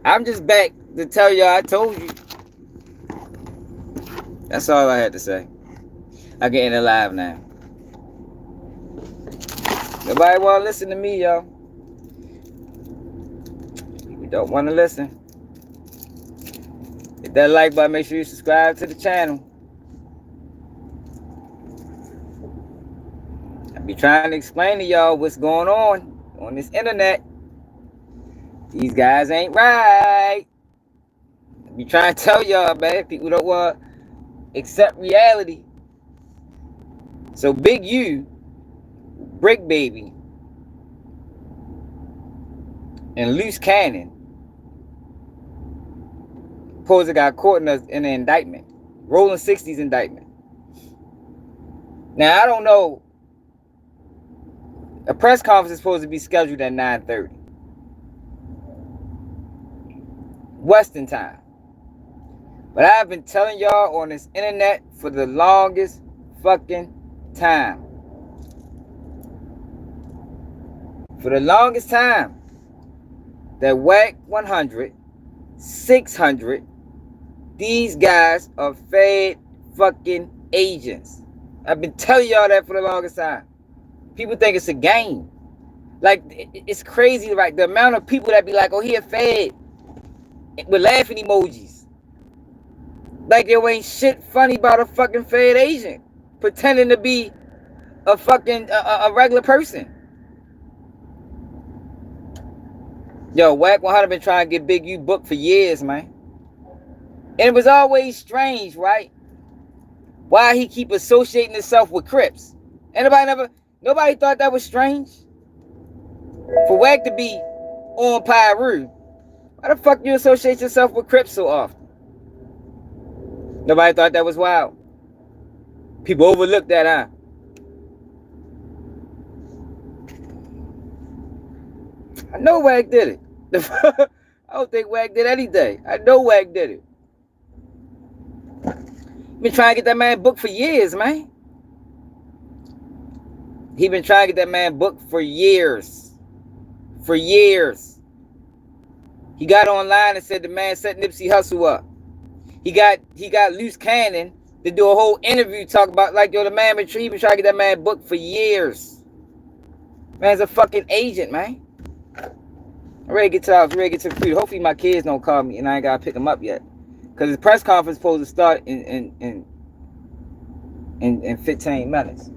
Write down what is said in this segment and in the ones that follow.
I'm just back to tell y'all I told you. That's all I had to say. I get in it live now. Nobody want to listen to me, y'all. People don't want to listen. Hit that like button. Make sure you subscribe to the channel. I be trying to explain to y'all what's going on this internet. These guys ain't right. I be trying to tell y'all, man. People don't want to accept reality. So Big U, Brick Baby, and Loose Cannon supposedly got caught in an indictment. Rollin 60S indictment. Now, I don't know. A press conference is supposed to be scheduled at 9:30 Western time. But I've been telling y'all on this internet for the longest fucking time. For the longest time, that Wack 100, 600, these guys are fed fucking agents. I've been telling y'all that for the longest time. People think it's a game. Like, it's crazy, right? The amount of people that be like, oh, he a fed, with laughing emojis. Like, there ain't shit funny about a fucking fed agent pretending to be a fucking a regular person. Yo, Wack 100 been trying to get Big U booked for years, man. And it was always strange, right? Why he keep associating himself with Crips. Nobody thought that was strange. For Wack to be on Pyru, why the fuck you associate yourself with Crips so often? Nobody thought that was wild. People overlooked that, huh? I know Wack did it. I don't think Wack did anything. I know Wack did it. Been trying to get that man booked for years, man. He been trying to get that man booked for years. For years. He got online and said the man set Nipsey Hussle up. He got Loose Cannon to do a whole interview talk about, like, yo, the man been trying to get that man booked for years. Man's a fucking agent, man. I'm ready to get to the computer. Hopefully my kids don't call me and I ain't gotta pick them up yet. Cause the press conference is supposed to start in 15 minutes.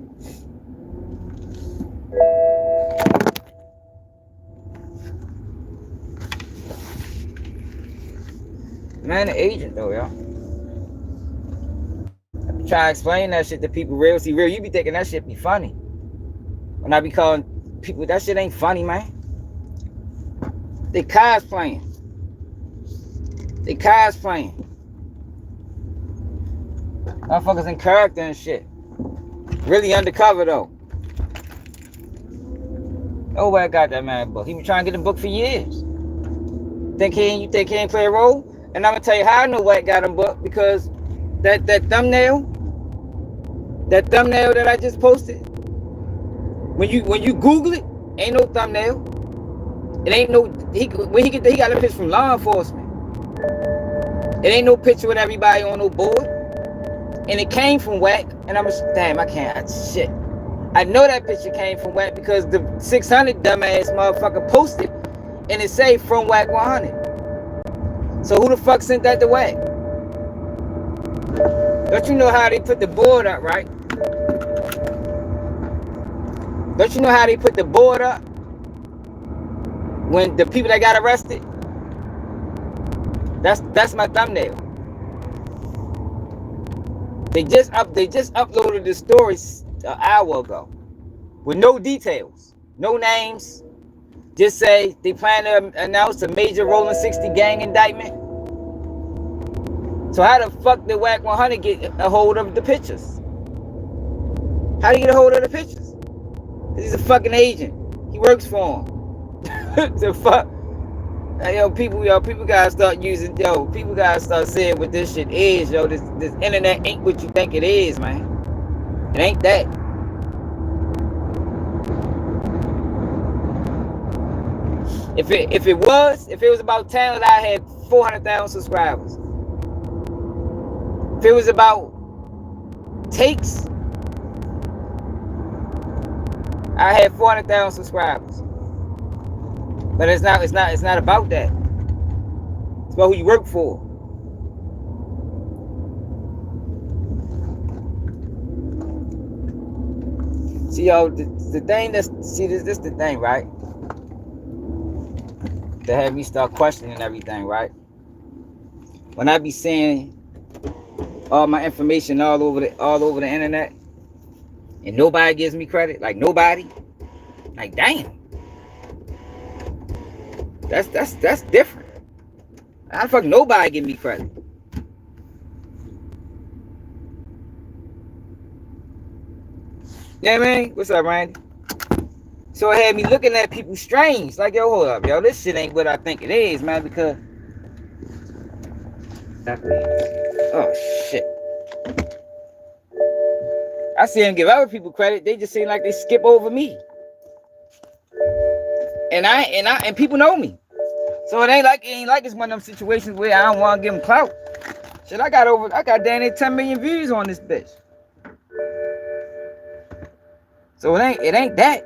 Man, an agent though, y'all. I be trying to explain that shit to people real. See, real, you be thinking that shit be funny. When I be calling people, that shit ain't funny, man. They cosplaying. They cosplaying. Motherfuckers in character and shit. Really undercover though. Nobody got that man book. He been trying to get him booked for years. You think he ain't play a role? And I'm gonna tell you how I know Wack got him booked, because that thumbnail that I just posted, when you Google it, ain't no thumbnail. It ain't no he got a picture from law enforcement. It ain't no picture with everybody on no board. And it came from Wack. And shit. I know that picture came from Wack because the 600 dumbass motherfucker posted and it say from Wack 100. So who the fuck sent that to Wack? Don't you know how they put the board up, right? Don't you know how they put the board up when the people that got arrested? That's my thumbnail. They just uploaded the story an hour ago with no details, no names. Just say they plan to announce a major Rollin 60 gang indictment. So how the fuck did Wack 100 get a hold of the pictures? How do you get a hold of the pictures? He's a fucking agent. He works for him. The fuck? People gotta start using, people gotta start saying what this shit is, this internet ain't what you think it is, man. It ain't that. If it was about talent, I had 400,000 subscribers. If it was about takes, I had 400,000 subscribers. But it's not about that. It's about who you work for. See, yo, the thing this the thing, right? That had me start questioning everything, right? When I be seeing all my information all over the internet, and nobody gives me credit, like nobody, like damn, that's different. I fuck nobody give me credit. You know what I mean? What's up, Randy? So it had me looking at people strange. Like, yo, hold up, yo, this shit ain't what I think it is, man, because oh shit. I see them give other people credit, they just seem like they skip over me. And people know me. So it ain't like it's one of them situations where I don't want to give them clout. Shit, I got damn near 10 million views on this bitch. So it ain't that.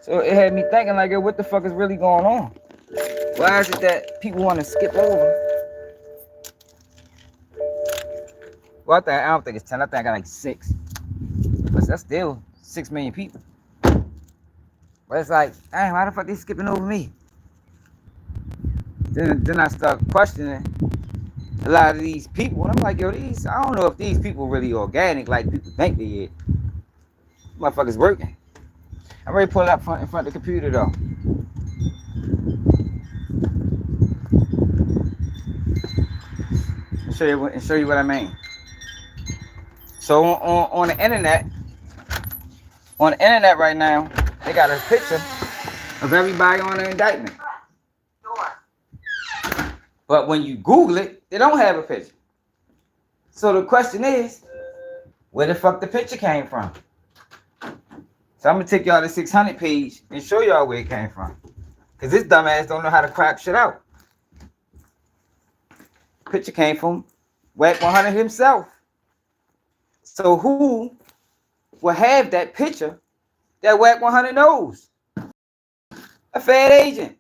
So it had me thinking like, yo, what the fuck is really going on? Why is it that people want to skip over? Well, I don't think it's 10. I think I got like 6. But that's still 6 million people. But it's like, dang, why the fuck they skipping over me? Then I start questioning a lot of these people. And I'm like, yo, I don't know if these people really organic like people think they is. Motherfuckers working. I'm ready to pull it up in front of the computer though. And show you what I mean. So on the internet right now, they got a picture of everybody on the indictment. But when you Google it, they don't have a picture. So the question is, where the fuck the picture came from? So I'm gonna take y'all to the 600 page and show y'all where it came from. Cause this dumbass don't know how to crap shit out. Picture came from Wack 100 himself. So who will have that picture that Wack 100 knows? A Fed agent.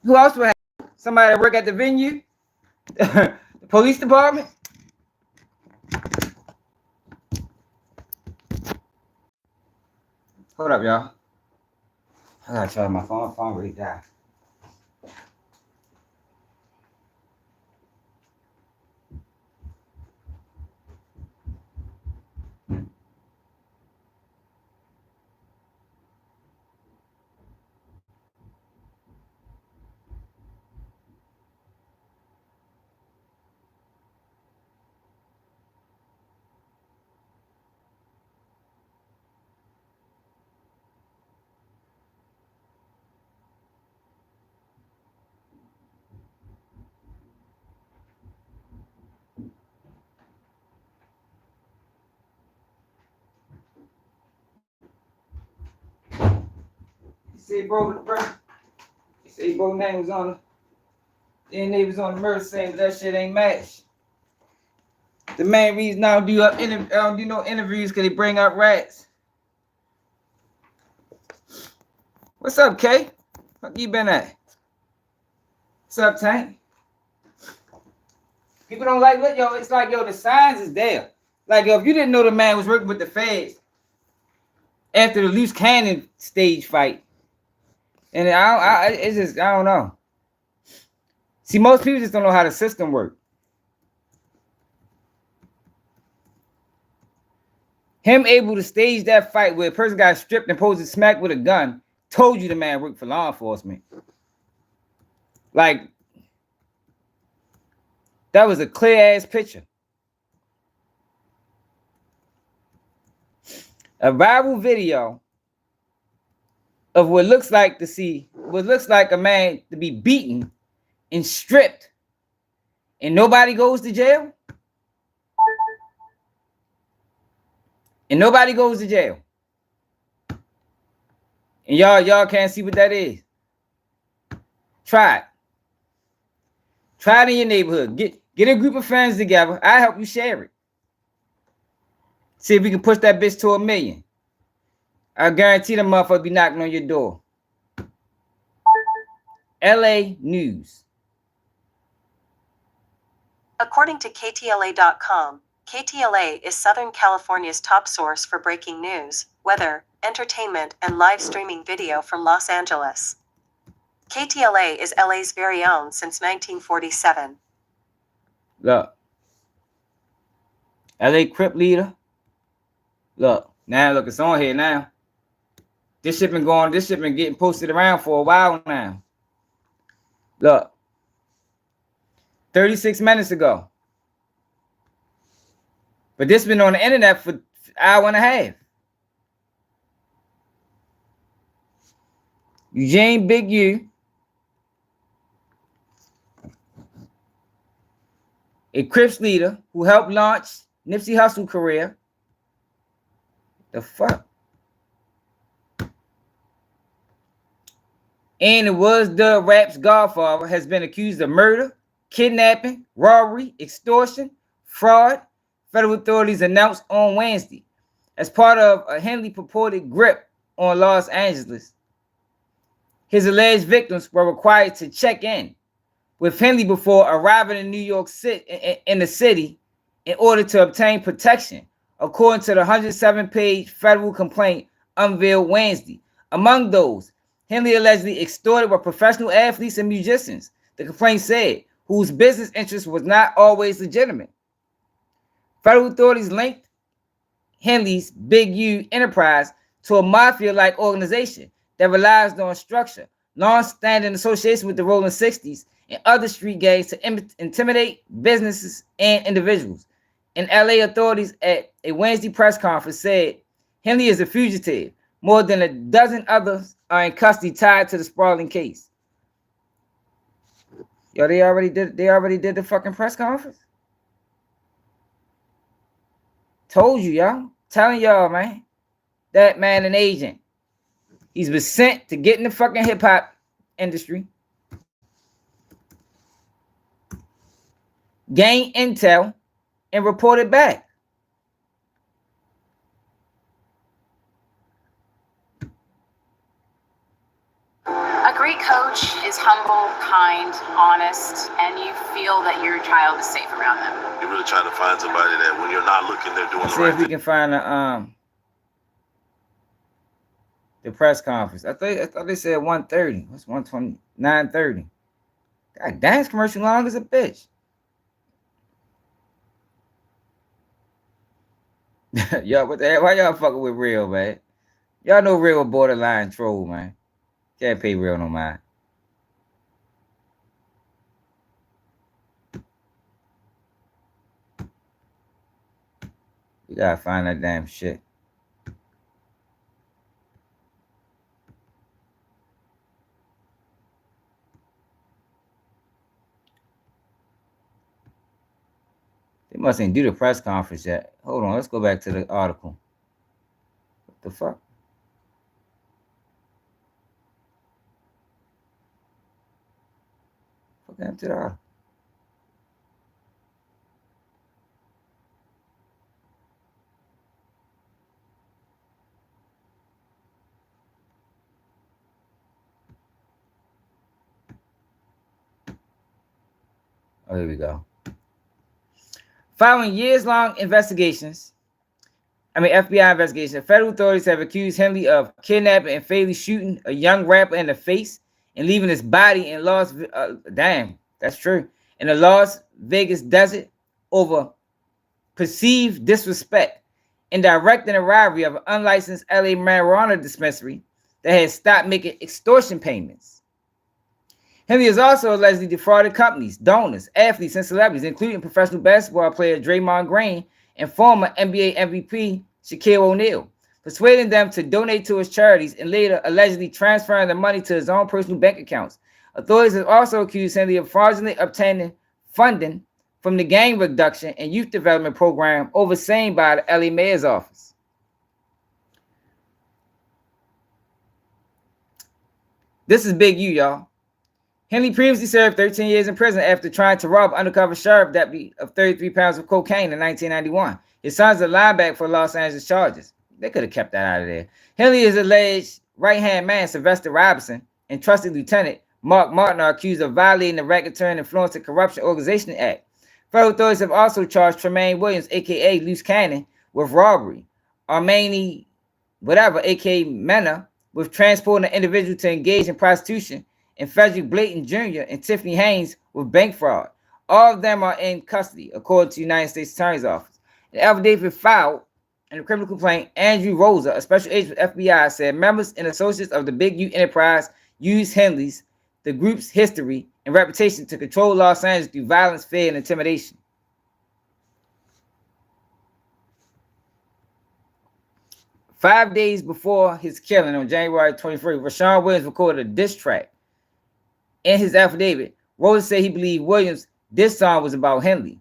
Who else will have? Somebody that work at the venue? The police department? Hold up, y'all. I gotta charge my phone. My phone really died. You see, bro, name was on and they was on the murder scene, but that shit ain't matched. The main reason I don't do no interviews because they bring up rats. What's up, Kay? Fuck you been at? What's up, Tank? People don't like what, yo. It's like, yo, the signs is there. Like, yo, if you didn't know the man was working with the feds after the loose cannon stage fight, and it's just, I don't know. See, most people just don't know how the system works. Him able to stage that fight where a person got stripped and posed smack with a gun, told you the man worked for law enforcement. Like, that was a clear ass picture. A viral video of what looks like a man to be beaten and stripped, and nobody goes to jail. And And y'all can't see what that is. Try it. Try it in your neighborhood. Get a group of friends together. I'll help you share it. See if we can push that bitch to 1 million. I guarantee the motherfucker be knocking on your door. LA News. According to KTLA.com, KTLA is Southern California's top source for breaking news, weather, entertainment, and live streaming video from Los Angeles. KTLA is LA's very own since 1947. Look. LA Crip leader. Look, it's on here now. This shit been getting posted around for a while now. Look. 36 minutes ago. But this been on the internet for an hour and a half. Eugene Big U, a Crips leader who helped launch Nipsey Hussle career. The fuck? And it was the rap's godfather, has been accused of murder, kidnapping, robbery, extortion, fraud. Federal authorities announced on Wednesday as part of a Henley purported grip on Los Angeles. His alleged victims were required to check in with Henley before arriving in New York City, in the city, in order to obtain protection, according to the 107-page federal complaint unveiled Wednesday. Among those, Henley allegedly extorted were professional athletes and musicians, the complaint said, whose business interest was not always legitimate. Federal authorities linked Henley's Big U enterprise to a mafia-like organization that relies on structure, long-standing association with the Rollin 60S and other street gangs to intimidate businesses and individuals. And LA authorities at a Wednesday press conference said Henley is a fugitive. More than a dozen others are in custody tied to the sprawling case. Yo, they already did the fucking press conference? Told you, y'all. Telling y'all, man. That man an agent. He's been sent to get in the fucking hip-hop industry, gain intel, and report it back. A great coach is humble, kind, honest, and you feel that your child is safe around them. You're really trying to find somebody that when you're not looking, they're doing the right thing. See if we can find the press conference. I thought they said 1:30. What's 1:20? 9:30. God damn, this commercial long as a bitch. Y'all, what the hell? Why y'all fucking with Real, man? Y'all know Real borderline troll, man. Can't pay Real no mind. We gotta find that damn shit. They must ain't do the press conference yet. Hold on, let's go back to the article. What the fuck? Fuck happened to the article? Oh, here we go. Following years-long investigations, FBI investigation, federal authorities have accused Henley of kidnapping and fatally shooting a young rapper in the face and leaving his body in damn, that's true, in the Las Vegas desert over perceived disrespect and directing a robbery of an unlicensed LA marijuana dispensary that had stopped making extortion payments. Henley has also allegedly defrauded companies, donors, athletes, and celebrities, including professional basketball player Draymond Green and former NBA MVP Shaquille O'Neal, persuading them to donate to his charities and later allegedly transferring the money to his own personal bank accounts. Authorities have also accused Henley of fraudulently obtaining funding from the Gang Reduction and Youth Development Program overseen by the LA Mayor's office. This is Big U, y'all. Henley previously served 13 years in prison after trying to rob undercover sheriff deputy of 33 pounds of cocaine in 1991. His son's a linebacker for Los Angeles Chargers. They could have kept that out of there. Henley is alleged right-hand man Sylvester Robinson and trusted lieutenant Mark Martin are accused of violating the Racketeering Influence and Corruption Organization Act. Federal authorities have also charged Tremaine Williams, a.k.a. Loose Cannon, with robbery. Armani, whatever, a.k.a. Mena, with transporting an individual to engage in prostitution, and Frederick Blayton Jr. and Tiffany Haynes with bank fraud. All of them are in custody, according to the United States Attorney's Office. An affidavit filed in the criminal complaint, Andrew Rosa, a special agent with FBI, said members and associates of the Big U Enterprise used Henley's, the group's history and reputation to control Los Angeles through violence, fear, and intimidation. Five days before his killing on January 23rd, Rashawn Williams recorded a diss track. In his affidavit, Rosa said he believed Williams' diss song was about Henley,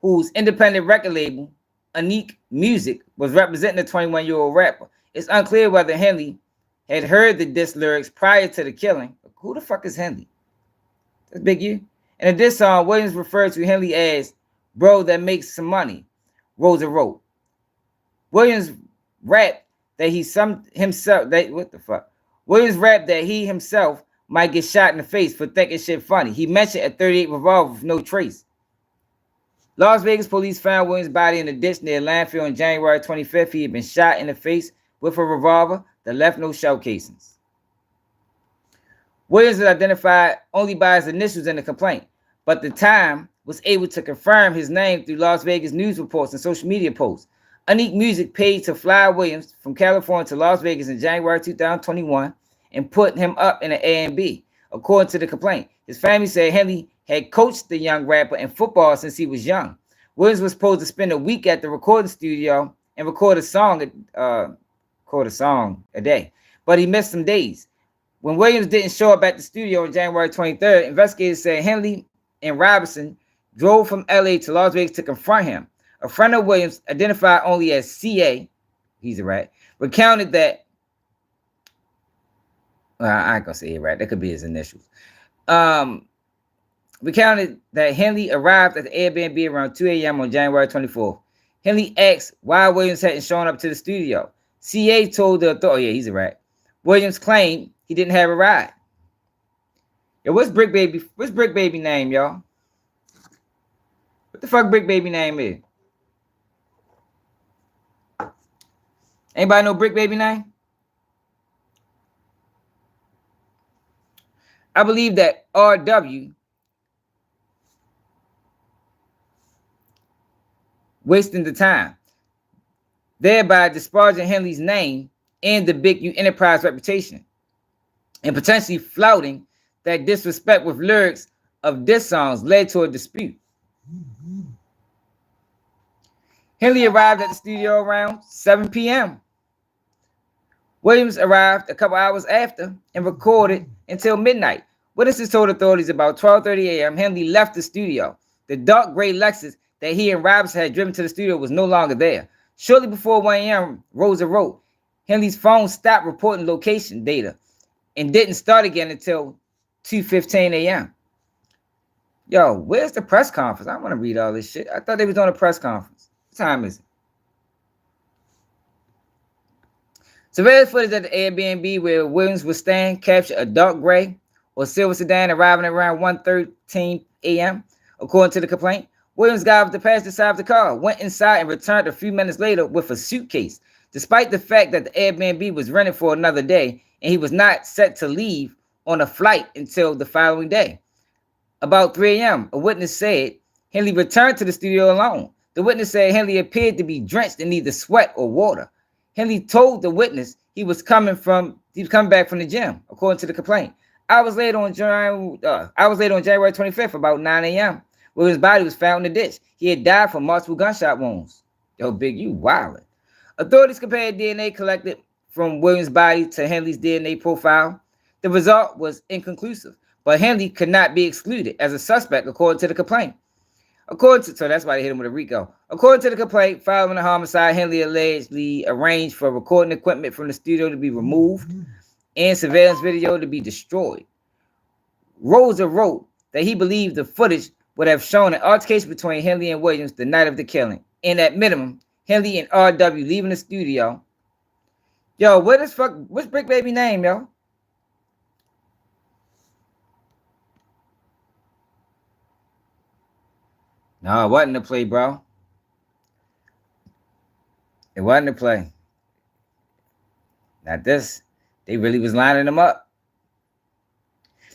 whose independent record label, Unique Music, was representing the 21-year-old rapper. It's unclear whether Henley had heard the diss lyrics prior to the killing. Who the fuck is Henley? That's Big U. In this song, Williams referred to Henley as bro that makes some money, Rosa wrote. Williams rapped that Williams rapped that he himself might get shot in the face for thinking shit funny. He mentioned a 38 revolver with no trace. Las Vegas police found Williams' body in a ditch near landfill on January 25th. He had been shot in the face with a revolver that left no shell casings. Williams was identified only by his initials in the complaint, but the Time was able to confirm his name through Las Vegas news reports and social media posts. Unique Music paid to fly Williams from California to Las Vegas in January 2021 and put him up in an A&B. According to the complaint, his family said Henley had coached the young rapper in football since he was young. Williams was supposed to spend a week at the recording studio and record a song a day, but he missed some days. When Williams didn't show up at the studio on January 23rd, investigators said Henley and Robinson drove from LA to Las Vegas to confront him. A friend of Williams, identified only as CA, he's a rat, recounted that, well, I ain't gonna say it right, that could be his initials. Recounted that Henley arrived at the Airbnb around 2 a.m. on January 24th. Henley asked why Williams hadn't shown up to the studio. CA told the authority, yeah, he's a rat. Williams claimed he didn't have a ride. Yo, what's Brick Baby name, y'all? What the fuck Brick Baby name is? Anybody know Brick Baby name? I believe that RW wasting the time, thereby disparaging Henley's name and the Big U Enterprise reputation, and potentially flouting that disrespect with lyrics of diss songs led to a dispute. Henley arrived at the studio around 7 p.m. Williams arrived a couple hours after and recorded until midnight. Witnesses told authorities about 12:30 a.m. Henley left the studio. The dark gray Lexus that he and Robinson had driven to the studio was no longer there. Shortly before 1 a.m., Rosa wrote, Henley's phone stopped reporting location data and didn't start again until 2:15 a.m. Yo, where's the press conference? I want to read all this shit. I thought they was on a press conference. What time is it? Surveillance footage at the Airbnb where Williams was staying captured a dark gray or silver sedan arriving around 1:13 a.m. According to the complaint, Williams got off the passenger side of the car, went inside, and returned a few minutes later with a suitcase. Despite the fact that the Airbnb was rented for another day and he was not set to leave on a flight until the following day. About 3 a.m., a witness said Henley returned to the studio alone. The witness said Henley appeared to be drenched in either sweat or water. Henley told the witness he was coming back from the gym, according to the complaint. Hours later on January 25th, about 9 a.m., where his body was found in the ditch. He had died from multiple gunshot wounds. Yo, Big, you wildin'. Authorities compared DNA collected from Williams' body to Henley's DNA profile. The result was inconclusive, but Henley could not be excluded as a suspect, according to the complaint. So that's why they hit him with a RICO. According to the complaint, following the homicide, Henley allegedly arranged for recording equipment from the studio to be removed and surveillance video to be destroyed. Rosa wrote that he believed the footage would have shown an altercation between Henley and Williams the night of the killing. And at minimum, Henley and R.W. leaving the studio. Yo, what's Brick Baby name, yo? No, it wasn't a play, bro. It wasn't a play. Not this. They really was lining them up.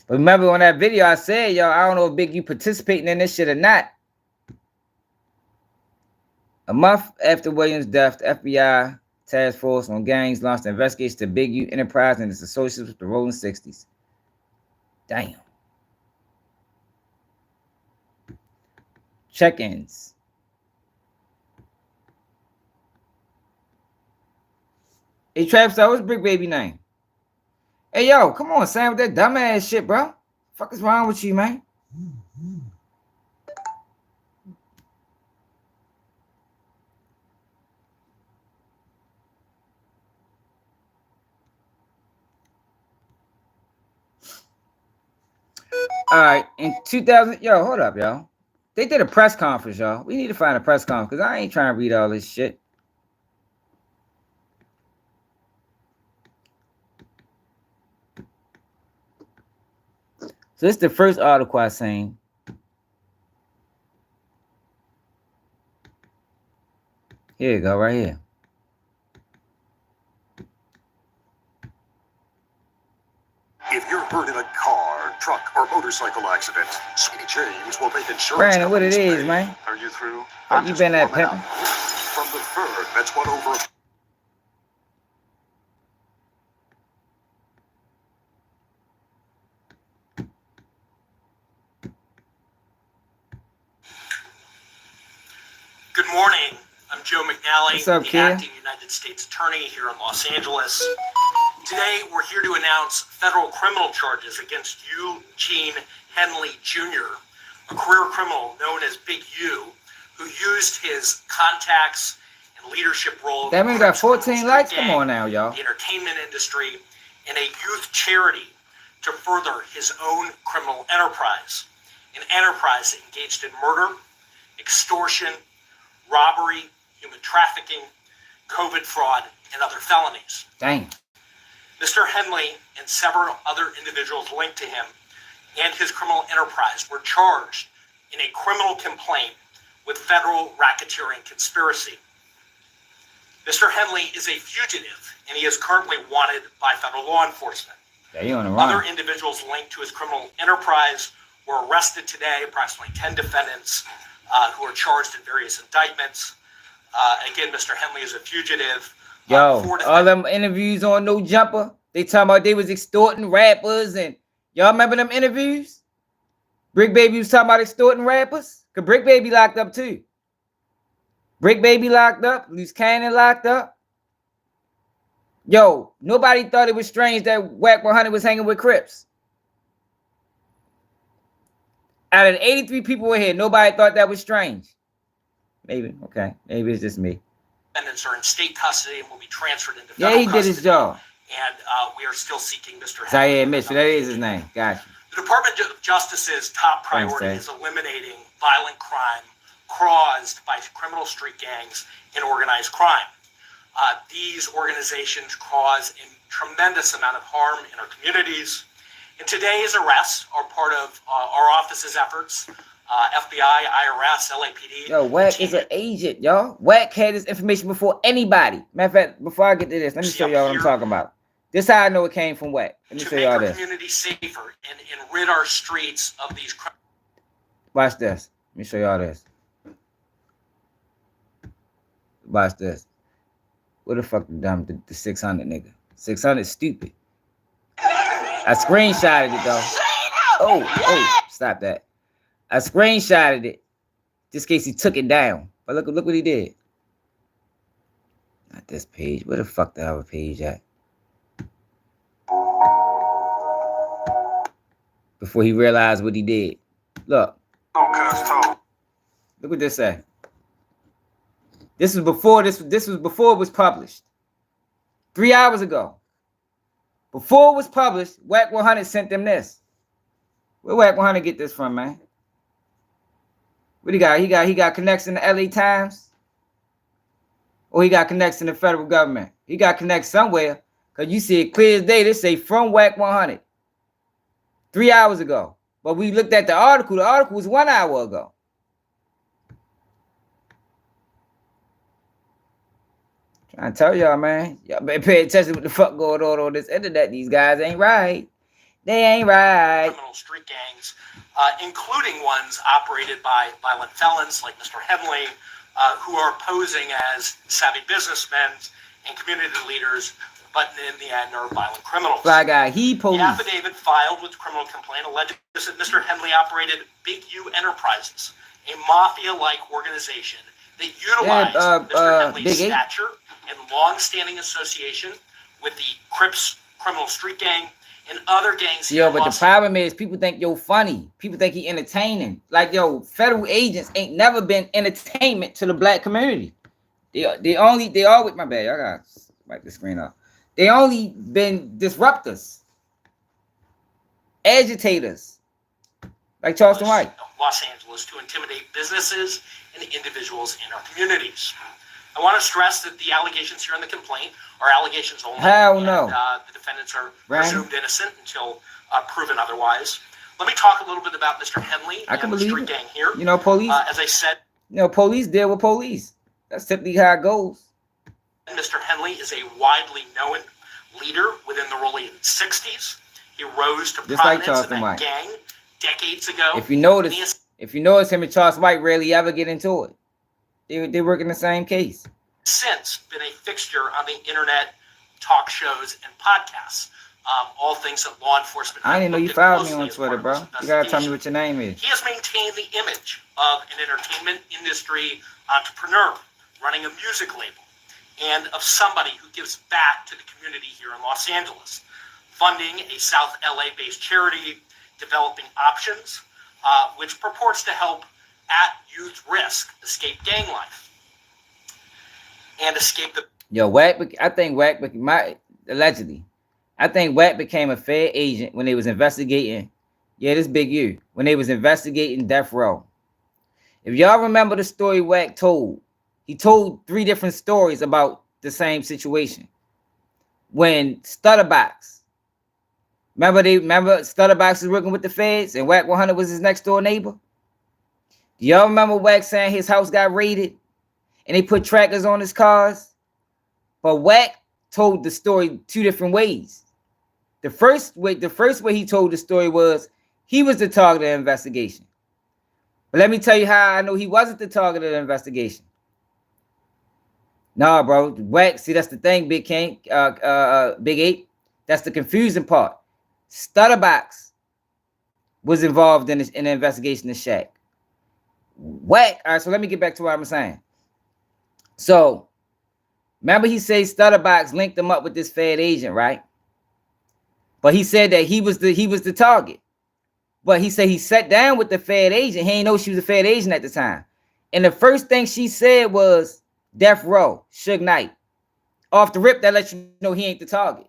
But remember on that video I said, yo, I don't know if Big you participating in this shit or not. A month after Williams' death, the FBI task force on gangs launched an investigation to Big U Enterprise and its associates with the Rollin 60s. Damn. Check-ins. Hey, Trapstar, what's Brick Baby name? Hey, yo, come on, Sam, with that dumbass shit, bro. Fuck is wrong with you, man? All right, in 2000, yo, hold up, y'all. They did a press conference, y'all. We need to find a press conference because I ain't trying to read all this shit. So this is the first article I seen. Here you go, right here. If you're hurt in a car, truck, or motorcycle accident, Sweetie James will make insurance. Brandon, what it companies is, pay. man? Are you through? How you been at warming pimping? up. From the third, that's what over. Good morning. I'm Joe McNally, What's up, the kid? acting United States Attorney here in Los Angeles. Today, we're here to announce federal criminal charges against Eugene Henley Jr., a career criminal known as Big U, who used his contacts and leadership role That in man the got criminal 14 street likes? Come gang, on now, y'all. the entertainment industry, and a youth charity to further his own criminal enterprise. An enterprise engaged in murder, extortion, robbery, human trafficking, COVID fraud, and other felonies. Dang. Mr. Henley and several other individuals linked to him and his criminal enterprise were charged in a criminal complaint with federal racketeering conspiracy. Mr. Henley is a fugitive, and he is currently wanted by federal law enforcement. Yeah, you on the Other run. individuals linked to his criminal enterprise were arrested today, approximately 10 defendants who are charged in various indictments. Again, Mr. Henley is a fugitive. Yo, Four all them interviews on No Jumper, they talking about they was extorting rappers, and y'all remember them interviews? Brick Baby was talking about extorting rappers? Cause Brick Baby locked up too. Brick Baby locked up, Loose Cannon locked up. Yo, nobody thought it was strange that Wack 100 was hanging with Crips. Out of the 83 people in here, nobody thought that was strange. Maybe, okay, maybe it's just me. Defendants are in state custody and will be transferred into Yeah, federal he did his custody, job. and we are still seeking Mr. Zaire Henley. Mitchell, that is his name. Gotcha. The Department of Justice's top priority Thanks, is eliminating violent crime caused by criminal street gangs and organized crime. These organizations cause a tremendous amount of harm in our communities. And today's arrests are part of our office's efforts. FBI, IRS, LAPD. Yo, Wack is an agent, y'all. Wack had this information before anybody. Matter of fact, before I get to this, let me show y'all what I'm talking about. This is how I know it came from Wack. Let me To show make y'all our this. community safer and rid our streets of these criminals. Watch this. Let me show y'all this. Watch this. What the fuck the 600 nigga? 600 stupid. I screenshotted it though. Oh, stop that. I screenshotted it just in case he took it down. But look what he did. Not this page. Where the fuck the other page at? Before he realized what he did. Look. Look what this say. This was before this was before it was published. 3 hours ago. Before it was published, Wack 100 sent them this. Where Wack 100 get this from, man? What he got? He got connects in the LA Times? Or he got connects in the federal government? He got connects somewhere. Because you see it clear as day. They say from Wack 100. 3 hours ago. But we looked at the article. The article was 1 hour ago. Trying to tell y'all, man. Y'all better pay attention to what the fuck going on this internet. These guys ain't right. They ain't right. Criminal street gangs, including ones operated by violent felons like Mr. Henley, who are posing as savvy businessmen and community leaders, but in the end are violent criminals. Fly guy, he police. The affidavit filed with the criminal complaint alleges that Mr. Henley operated Big U Enterprises, a mafia-like organization that utilized Mr. Henley's stature and long-standing association with the Crips criminal street gang and other gangs. Yo, but the problem is people think you're funny. People think he entertaining. Like, yo, federal agents ain't never been entertainment to the black community. They always, my bad, I gotta wipe the screen off. They only been disruptors, agitators, like Charleston White. Los Angeles to intimidate businesses and individuals in our communities. I want to stress that the allegations here in the complaint are allegations only. Hell no. The defendants are presumed innocent until proven otherwise. Let me talk a little bit about Mr. Henley and the street gang here. You know, police. As I said, you know, police deal with police. That's typically how it goes. Mr. Henley is a widely known leader within the Rollin 60S. He rose to just like prominence in that White. Gang decades ago. If you notice him and Charles White rarely ever get into it. They work in the same case. Since been a fixture on the internet, talk shows, and podcasts. All things that law enforcement. I didn't know you followed me on Twitter, bro. You gotta tell me what your name is. He has maintained the image of an entertainment industry entrepreneur running a music label, and of somebody who gives back to the community here in Los Angeles, funding a South LA-based charity, developing options, which purports to help at-youth risk escape gang life and escape the... Yo, Wack, I think Wack, allegedly, I think Wack became a Fed agent when they was investigating, this Big U, when they was investigating Death Row. If y'all remember the story Wack told, he told 3 different stories about the same situation. When Stutterbox, remember Stutterbox was working with the feds and Wack 100 was his next door neighbor? Do y'all remember Wack saying his house got raided and they put trackers on his cars? But Wack told the story 2 different ways. The first way he told the story was he was the target of the investigation. But let me tell you how I know he wasn't the target of the investigation. Nah, bro. Wack, see, that's the thing, Big King, Big 8. That's the confusing part. Stutterbox was involved in the investigation of Shaq. Wack. All right, so let me get back to what I'm saying. So, remember he said Stutterbox linked him up with this Fed agent, right? But he said that he was the target. But he said he sat down with the Fed agent. He didn't know she was a Fed agent at the time. And the first thing she said was Death Row, Suge Knight. Off the rip, that lets you know he ain't the target.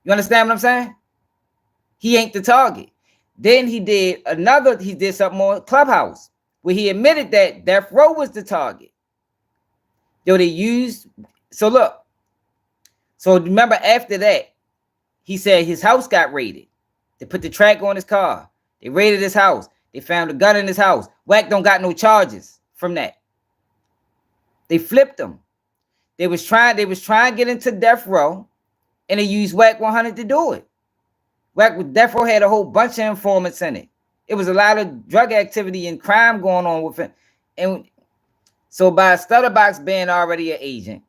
You understand what I'm saying? He ain't the target. Then he did something on Clubhouse where he admitted that Death Row was the target. So remember after that, he said his house got raided. They put the track on his car. They raided his house. They found a gun in his house. Wack don't got no charges from that. They flipped him. They was trying to get into Death Row, and they used Wack 100 to do it. Death Row had a whole bunch of informants in it. It was a lot of drug activity and crime going on with it. And so by Stutterbox being already an agent,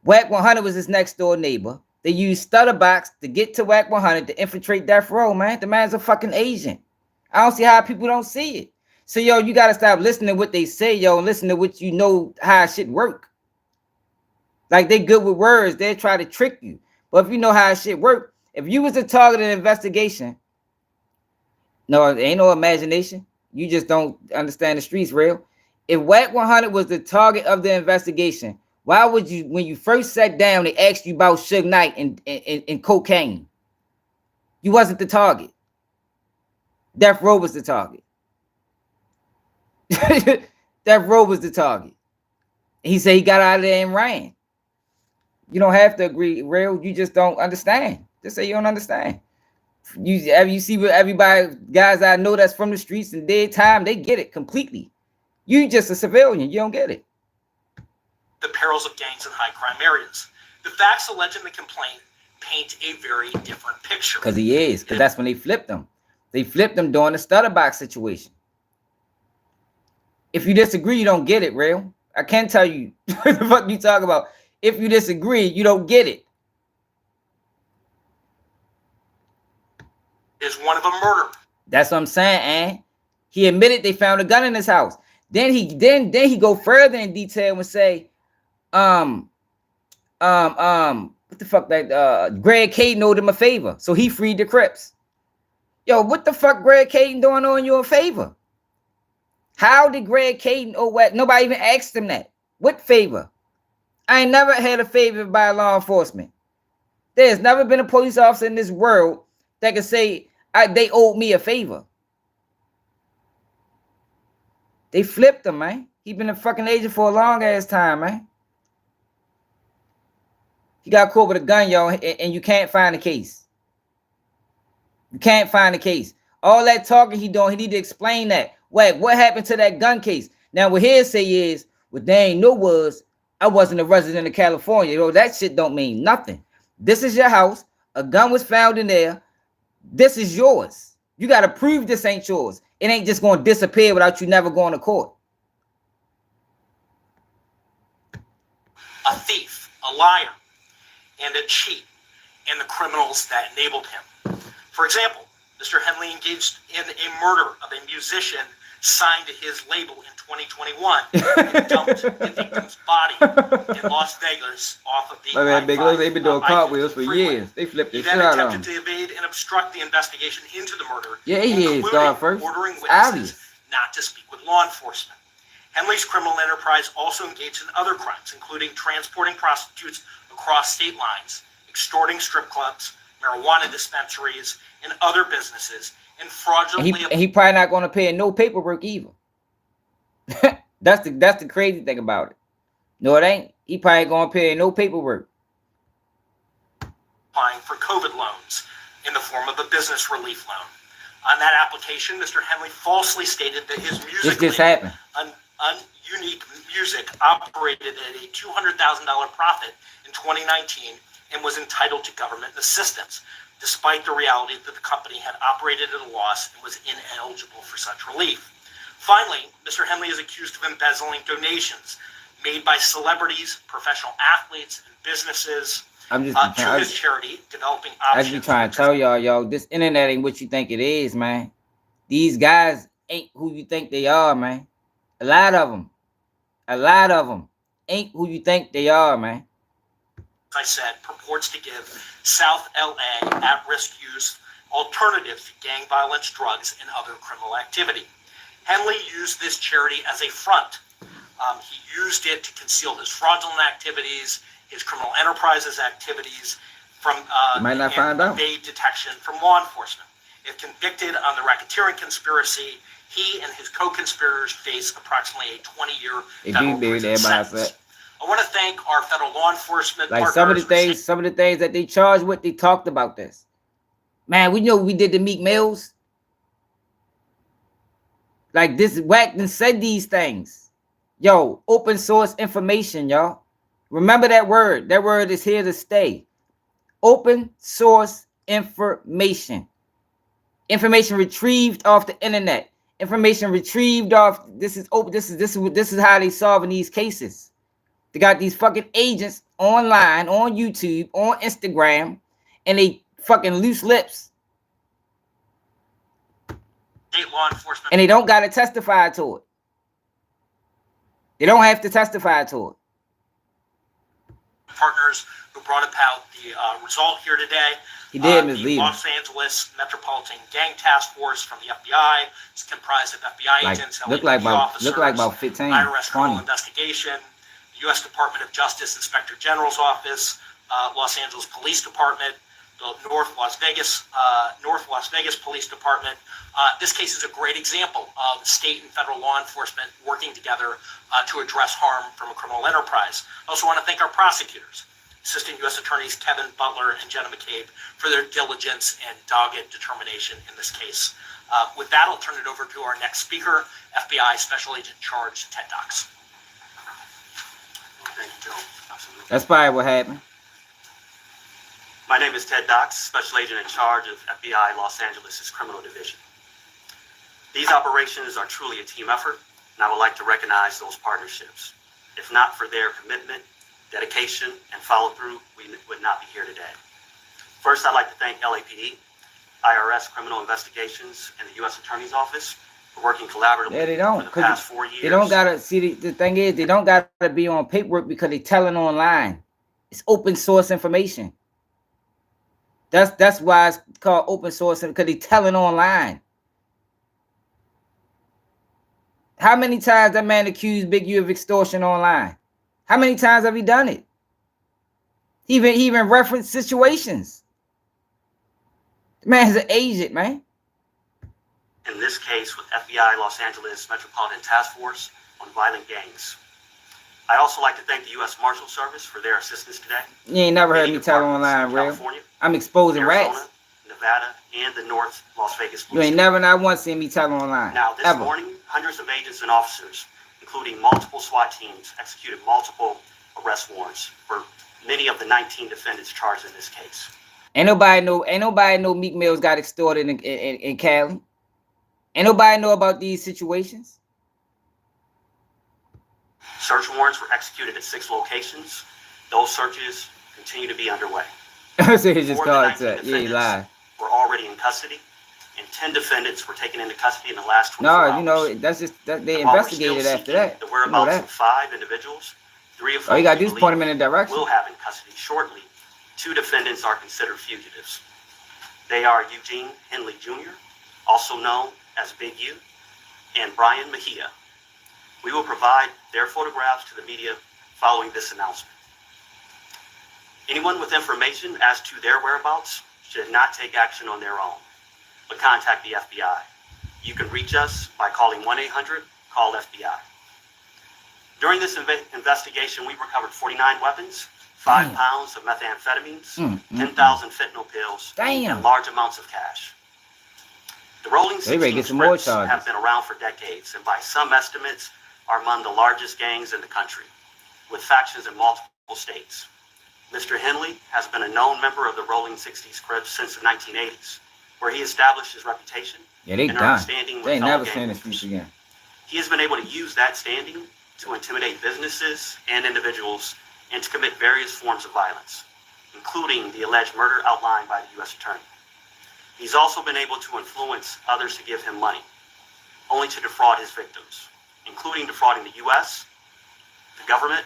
Wack 100 was his next door neighbor. They used Stutterbox to get to Wack 100 to infiltrate Death Row, man. The man's a fucking agent. I don't see how people don't see it. So, yo, you got to stop listening to what they say, yo, and listen to what you know how shit work. Like, they good with words. They try to trick you. But if you know how shit work, if you was the target of an investigation, no, it ain't no imagination. You just don't understand the streets real. If Wack 100 was the target of the investigation, Why would you, when you first sat down, they asked you about Suge Knight and cocaine? You wasn't the target. Death Row was the target. Death Row was the target. He said he got out of there and ran. You don't have to agree, real. You just don't understand. Just say you don't understand. You see what everybody, guys I know that's from the streets and dead time, they get it completely. You just a civilian. You don't get it. The perils of gangs in high crime areas. The facts alleged in the complaint paint a very different picture. Because he is. Because that's when they flipped him. They flipped him during the Stutterbox situation. If you disagree, you don't get it, real. I can't tell you what the fuck you talk about. If you disagree, you don't get it. Is one of a murder. That's what I'm saying, and he admitted they found a gun in his house. Then he go further in detail and say, what the fuck, that Greg Caden owed him a favor, so he freed the Crips. Yo, what the fuck Greg Caden doing on you a favor? How did Greg Caden owe Wack? Nobody even asked him that. What favor? I ain't never had a favor by law enforcement. There's never been a police officer in this world that can say they owed me a favor. They flipped him, man. He been a fucking agent for a long ass time, man. He got caught with a gun, y'all, and you can't find the case. You can't find the case. All that talking he doing, he need to explain that. Wait, what happened to that gun case? Now, what hearsay is, what they ain't know was, I wasn't a resident of California. Yo, that shit don't mean nothing. This is your house. A gun was found in there. This is yours. You got to prove this ain't yours. It ain't just going to disappear without you never going to court. A thief, a liar, and a cheat, and the criminals that enabled him. For example, Mr. Henley engaged in a murder of a musician signed to his label in 2021 and dumped the victim's body in Las Vegas off of the I-5. They've been doing cartwheels for years. They flipped He the then shit out of him. attempted to evade and obstruct the investigation into the murder, Yeah, he is, dog, first. ordering It's witnesses obvious. not to speak with law enforcement. Henley's criminal enterprise also engaged in other crimes, including transporting prostitutes across state lines, extorting strip clubs, marijuana dispensaries, and other businesses, and fraudulently... And he probably not going to pay no paperwork either. That's the crazy thing about it. No, it ain't. He probably going to pay no paperwork. Applying for COVID loans in the form of a business relief loan. On that application, Mr. Henley falsely stated that his music This just happened. Unique Music operated at a $200,000 profit in 2019 and was entitled to government assistance, despite the reality that the company had operated at a loss and was ineligible for such relief. Finally, Mr. Henley is accused of embezzling donations made by celebrities, professional athletes, and businesses to his charity, Developing Options. I just trying to tell y'all, yo, this internet ain't what you think it is, man. These guys ain't who you think they are, man. A lot of them ain't who you think they are, man. As I said, purports to give South LA at-risk youth alternatives to gang violence, drugs, and other criminal activity. Henley used this charity as a front. He used it to conceal his fraudulent activities, his criminal enterprises activities from might not find out. Evade detection from law enforcement. If convicted on the racketeering conspiracy, he and his co-conspirators face approximately a 20-year federal prison sentence. I want to thank our federal law enforcement like partners. some of the things that they charged with, they talked about this. Man, we know we did the Meek Mills. Like this Wack and said these things. Yo, open source information, y'all. Remember that word. That word is here to stay. Open source information. Information retrieved off the internet. Information retrieved off. This is open. This is how they solving these cases. They got these fucking agents online, on YouTube, on Instagram, and they fucking loose lips. State law enforcement. And they don't got to testify to it. They don't have to testify to it. Partners who brought about the result here today. He did mislead. The Los Angeles Metropolitan Gang Task Force from the FBI. It's comprised of FBI agents, look like about 15, IRS criminal 20. investigation, the U.S. Department of Justice Inspector General's Office, Los Angeles Police Department, the North Las Vegas Police Department. This case is a great example of state and federal law enforcement working together to address harm from a criminal enterprise. I also want to thank our prosecutors, Assistant U.S. Attorneys Kevin Butler and Jenna McCabe, for their diligence and dogged determination in this case. With that, I'll turn it over to our next speaker, FBI Special Agent in Charge, Ted Dox. Thank you, Joe. Absolutely. That's probably what happened. My name is Ted Dox, Special Agent in Charge of FBI Los Angeles' Criminal Division. These operations are truly a team effort, and I would like to recognize those partnerships. If not for their commitment, dedication, and follow-through, we would not be here today. First, I'd like to thank LAPD, IRS Criminal Investigations, and the U.S. Attorney's Office for working collaboratively for the past 4 years. They don't gotta see the thing is they don't gotta be on paperwork because they telling online. It's open source information. That's why it's called open source, because they telling online. How many times that man accused Big U of extortion online? How many times have he done it? He even referenced situations. The man's an agent, man. In this case with FBI Los Angeles Metropolitan Task Force on Violent Gangs. I'd also like to thank the U.S. Marshal Service for their assistance today. You ain't never heard me tell online, real. I'm exposing Arizona, rats. Nevada, and the North Las Vegas You ain't never not once seen me tell online. Now, this morning, hundreds of agents and officers, including multiple SWAT teams, executed multiple arrest warrants for many of the 19 defendants charged in this case. Ain't nobody know Meek Mill's got extorted in Cali. Ain't nobody know about these situations. Search warrants were executed at 6 locations. Those searches continue to be underway. So he just called it that. Yeah, he lied. Were already in custody, and 10 defendants were taken into custody in the last 24 hours. No, you know, that's just that they investigated after that. The whereabouts of 5 individuals, 3 of whom all you gotta do is point them in a direction. Will have in custody shortly. 2 defendants are considered fugitives. They are Eugene Henley Jr., also known as Big U, and Brian Mejia. We will provide their photographs to the media following this announcement. Anyone with information as to their whereabouts should not take action on their own, but contact the FBI. You can reach us by calling 1-800-CALL-FBI. During this investigation, we recovered 49 weapons, 5 pounds of methamphetamines, 10,000 fentanyl pills, and large amounts of cash. The Rollin 60S scripts have been around for decades, and by some estimates, are among the largest gangs in the country, with factions in multiple states. Mr. Henley has been a known member of the Rollin 60S Crips since the 1980s, where he established his reputation and understanding with fellow gang members. He has been able to use that standing to intimidate businesses and individuals and to commit various forms of violence, including the alleged murder outlined by the U.S. Attorney. He's also been able to influence others to give him money, only to defraud his victims, including defrauding the U.S., the government,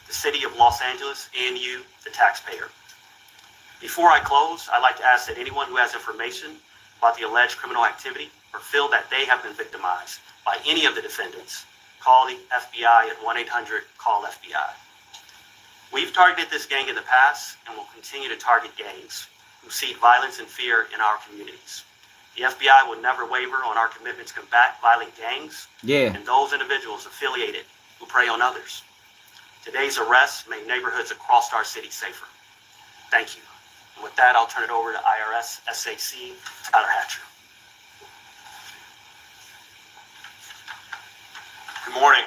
the city of Los Angeles, and you, the taxpayer. Before I close, I'd like to ask that anyone who has information about the alleged criminal activity or feel that they have been victimized by any of the defendants, call the FBI at 1-800-CALL-FBI. We've targeted this gang in the past and will continue to target gangs who seed violence and fear in our communities. The FBI will never waver on our commitment to combat violent gangs and those individuals affiliated who prey on others. Today's arrests make neighborhoods across our city safer. Thank you. And with that, I'll turn it over to IRS SAC Tyler Hatcher. Good morning.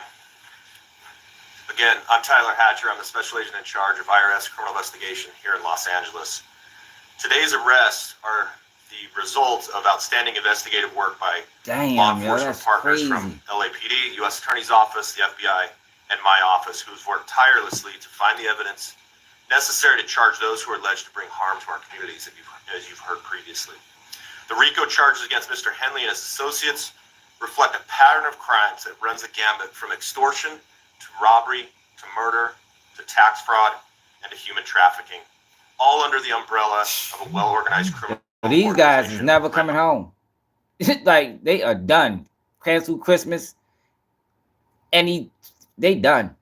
Again, I'm Tyler Hatcher. I'm the Special Agent in Charge of IRS Criminal Investigation here in Los Angeles. Today's arrests are the result of outstanding investigative work by law enforcement partners from LAPD, U.S. Attorney's Office, the FBI, and my office, who's worked tirelessly to find the evidence necessary to charge those who are alleged to bring harm to our communities, as you've heard previously. The RICO charges against Mr. Henley and his associates reflect a pattern of crimes that runs a gambit from extortion to robbery to murder to tax fraud and to human trafficking, all under the umbrella of a well-organized criminal. These guys is never coming home. Like, they are done. Cancel Christmas, and they done.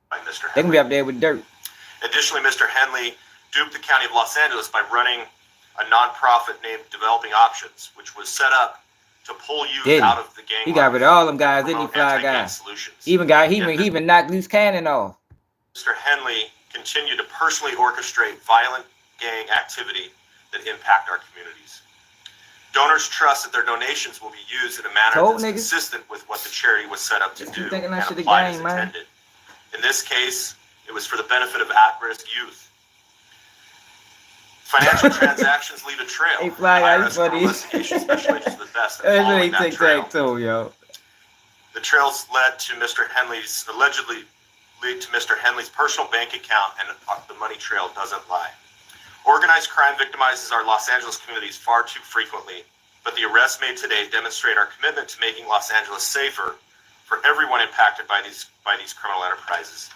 by Mr. They can Henley. be up there with dirt. Additionally, Mr. Henley duped the County of Los Angeles by running a nonprofit named Developing Options, which was set up to pull youth out of the gang. He got rid of all them guys, didn't he, promote Fly anti-gang Guy? solutions. He even knocked loose cannon off. Mr. Henley continued to personally orchestrate violent gang activity that impact our communities. Donors trust that their donations will be used in a manner that's consistent with what the charity was set up to do and applied as intended. In this case, it was for the benefit of at-risk youth. Financial transactions leave a trail. Hey, Fly Guy, you funny. Investigation special agents are the best at following that trail. Yo. The trails led to Mr. Henley's allegedly lead to Mr. Henley's personal bank account, and the money trail doesn't lie. Organized crime victimizes our Los Angeles communities far too frequently, but the arrests made today demonstrate our commitment to making Los Angeles safer for everyone impacted by these criminal enterprises.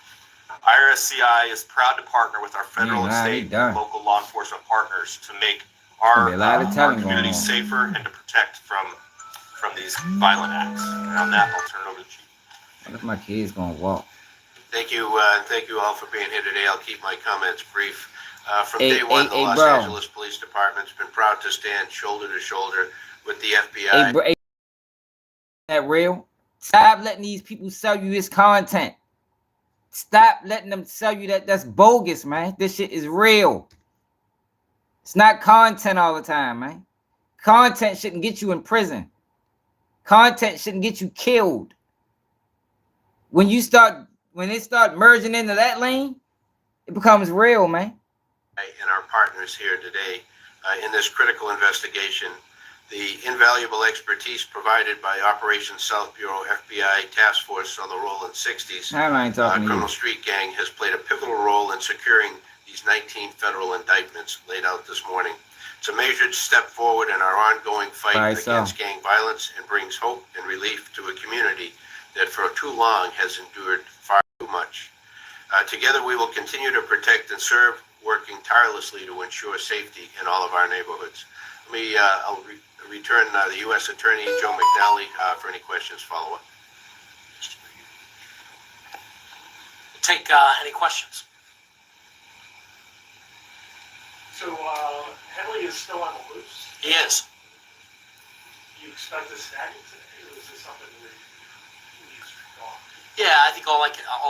IRSCI is proud to partner with our federal and state and local law enforcement partners to make our communities safer and to protect from these violent acts. And on that, I'll turn it over to the Chief. What if my kid's gonna walk? Thank you, and thank you all for being here today. I'll keep my comments brief. From day one, the Los Angeles Police Department's been proud to stand shoulder to shoulder with the FBI. That real? Stop letting these people sell you this content. Stop letting them sell you that's bogus, man. This shit is real. It's not content all the time, man. Content shouldn't get you in prison. Content shouldn't get you killed. When they start merging into that lane, it becomes real, man. And our partners here today in this critical investigation, the invaluable expertise provided by Operation South Bureau FBI Task Force on the Rollin 60S criminal street gang has played a pivotal role in securing these 19 federal indictments laid out this morning. It's a measured step forward in our ongoing fight against gang violence and brings hope and relief to a community that for too long has endured far too much. Together we will continue to protect and serve, working tirelessly to ensure safety in all of our neighborhoods. I'll return the U.S. Attorney Joe McNally for any questions follow-up. Take any questions. So Henley is still on the loose? He is. Do you expect to snag him today, or is this something that needs to go on? Yeah, I think all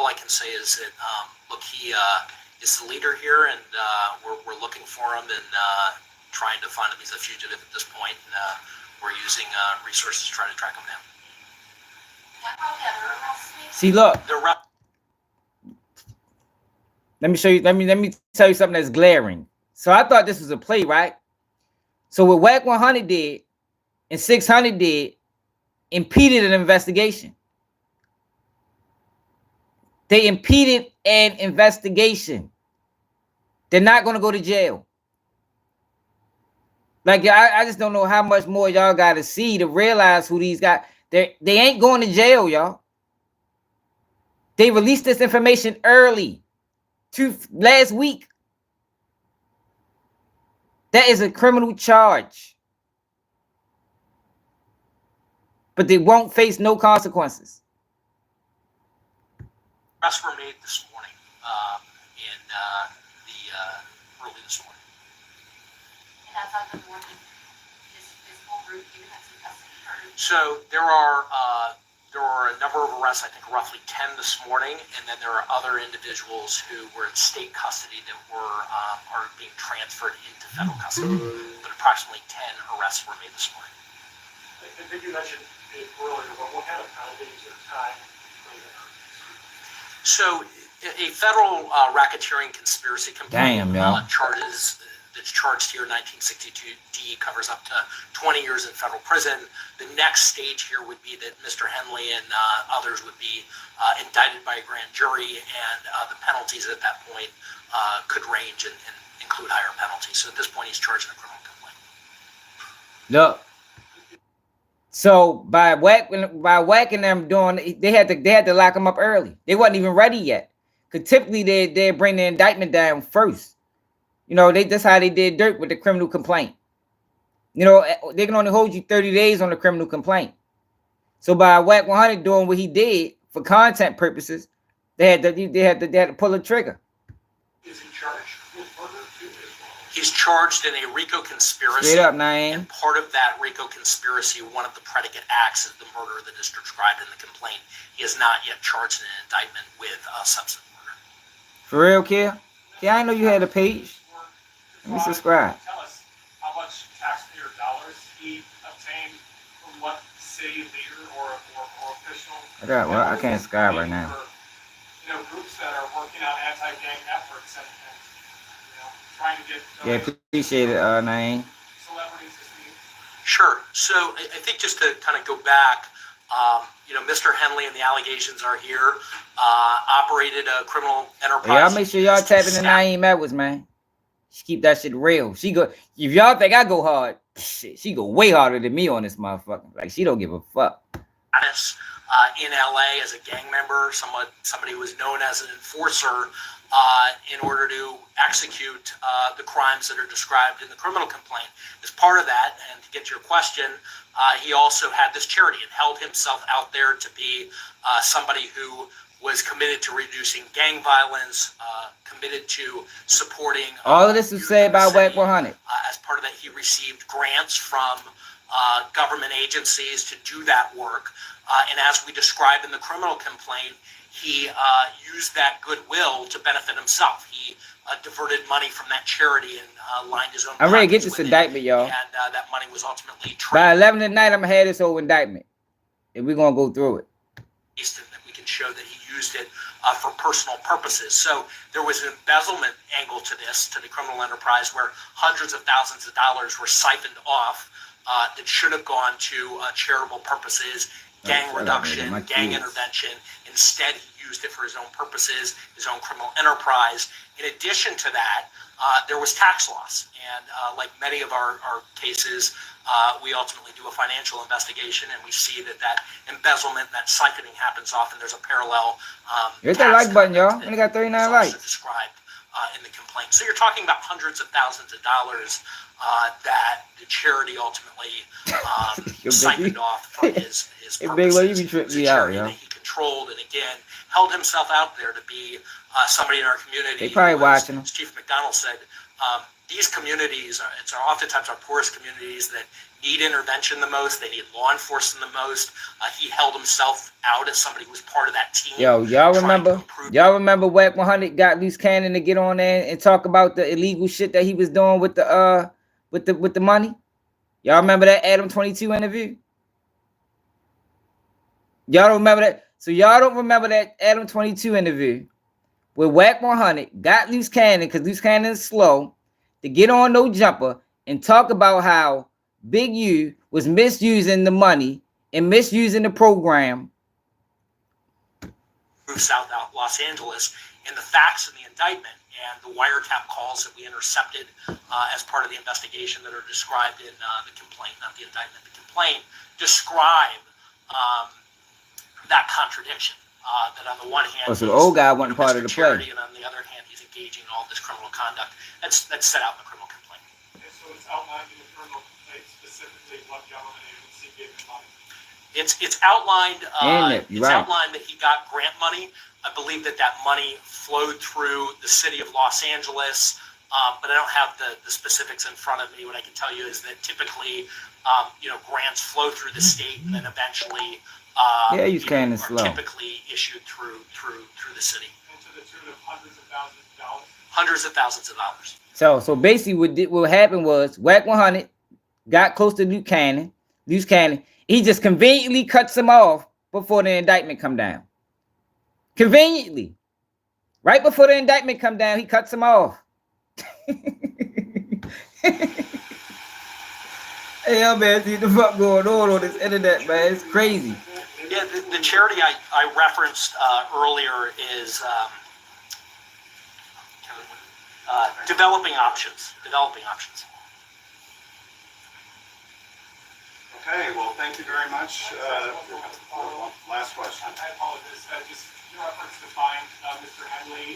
I can say is that look, he is the leader here, and we're looking for him and trying to find him. He's a fugitive at this point, and we're using resources to try to track him down. See, look. Let me show you. Let me tell you something that's glaring. So I thought this was a play, right? So what Wack 100 did and 600 did impeded an investigation. They impeded an investigation. They're not going to go to jail. Like, I just don't know how much more y'all got to see to realize who these guys. They ain't going to jail, y'all. They released this information early, last week. That is a criminal charge. But they won't face no consequences. Arrests were made this morning, early this morning. And outside the morning, this whole group you have some custody. So there are a number of arrests, I think roughly 10 this morning, and then there are other individuals who were in state custody that are being transferred into federal custody. But approximately 10 arrests were made this morning. I think you mentioned it earlier, but what kind of penalties or time? So a federal racketeering conspiracy complaint that's charged here, 1962D, covers up to 20 years in federal prison. The next stage here would be that Mr. Henley and others would be indicted by a grand jury, and the penalties at that point could range and include higher penalties. So at this point, he's charged in a criminal complaint. Look. So by whacking them doing, they had to lock them up early. They wasn't even ready yet. Because typically they bring the indictment down first. You know, that's how they did dirt with the criminal complaint. You know, they can only hold you 30 days on the criminal complaint. So by Wack 100 doing what he did for content purposes, They had to pull a trigger. Is he charged with murder too as well? He's charged in a RICO conspiracy. Straight up, Naeem. And part of that RICO conspiracy, one of the predicate acts is the murder that is described in the complaint. He is not yet charged in an indictment with substance murder. For real, Kia? Yeah, I know you had a page. Let me subscribe. Tell us how much taxpayer dollars he obtained from what city leader or official. I can't subscribe right now. For, groups that are working on anti-gang efforts and trying to get. Yeah, appreciate it, Naeem. Celebrities to speak. Sure. So I think just to kind of go back, Mr. Henley and the allegations are here. Operated a criminal enterprise. Hey, y'all make sure y'all tap into Naeem Edwards, man. She keep that shit real. She go. If y'all think I go hard, shit, she go way harder than me on this motherfucker. Like she don't give a fuck. In LA as a gang member, somebody who was known as an enforcer in order to execute the crimes that are described in the criminal complaint. As part of that, and to get to your question, he also had this charity and held himself out there to be somebody who was committed to reducing gang violence, committed to supporting. All of this is said about Wack 100. As part of that, he received grants from government agencies to do that work. And as we describe in the criminal complaint, he used that goodwill to benefit himself. He diverted money from that charity and lined his own. I'm ready to get this indictment, y'all. And that money was ultimately by 11 at night. I'm gonna have this whole indictment, and we're gonna go through it. That we can show that he used it for personal purposes. So there was an embezzlement angle to this, to the criminal enterprise, where hundreds of thousands of dollars were siphoned off that should have gone to charitable purposes, gang reduction, gang intervention. Instead, he used it for his own purposes, his own criminal enterprise. In addition to that, there was tax loss. And like many of our cases, we ultimately do a financial investigation, and we see that embezzlement, that siphoning happens often. There's a parallel. Hit that like button, y'all. Only got 39 likes. Described in the complaint. So you're talking about hundreds of thousands of dollars that the charity ultimately siphoned off from his purposes. Big Lo, you be tripping me out, yo. He controlled and again held himself out there to be somebody in our community. They probably watching him. As Chief McDonald said, these communities are oftentimes our poorest communities that need intervention the most. They need law enforcement the most. He held himself out as somebody who was part of that team. Yo, y'all remember Wack 100 got loose cannon to get on there and talk about the illegal shit that he was doing with the money? Y'all remember that Adam 22 interview? Y'all don't remember that? So y'all don't remember that Adam 22 interview where Wack 100 got loose cannon, because loose cannon is slow, to get on No Jumper and talk about how Big U was misusing the money and misusing the program. South out Los Angeles, and the facts in the indictment and the wiretap calls that we intercepted as part of the investigation that are described in the complaint, not the indictment, the complaint, describe that contradiction. That on the one hand, so the old guy wasn't part of the play, and on the other hand, he's engaging in all this criminal conduct. That's set out in the criminal complaint. Okay, so it's outlined in the criminal complaint specifically what government agency gave him money. It's outlined. Outlined that he got grant money. I believe that money flowed through the city of Los Angeles, but I don't have the specifics in front of me. What I can tell you is that typically, grants flow through the state and then eventually, typically issued through the city. And to the tune of hundreds of thousands of dollars. Hundreds of thousands of dollars. So basically, what happened was Wack 100 got close to loose cannon. He just conveniently cuts him off before the indictment come down. Conveniently. Right before the indictment come down, he cuts him off. Hey, man, see the fuck going on this internet, man. It's crazy. Yeah, the charity I referenced earlier is developing options. Okay, well, thank you very much. Last question. I apologize. Just your efforts to find Mr. Henley.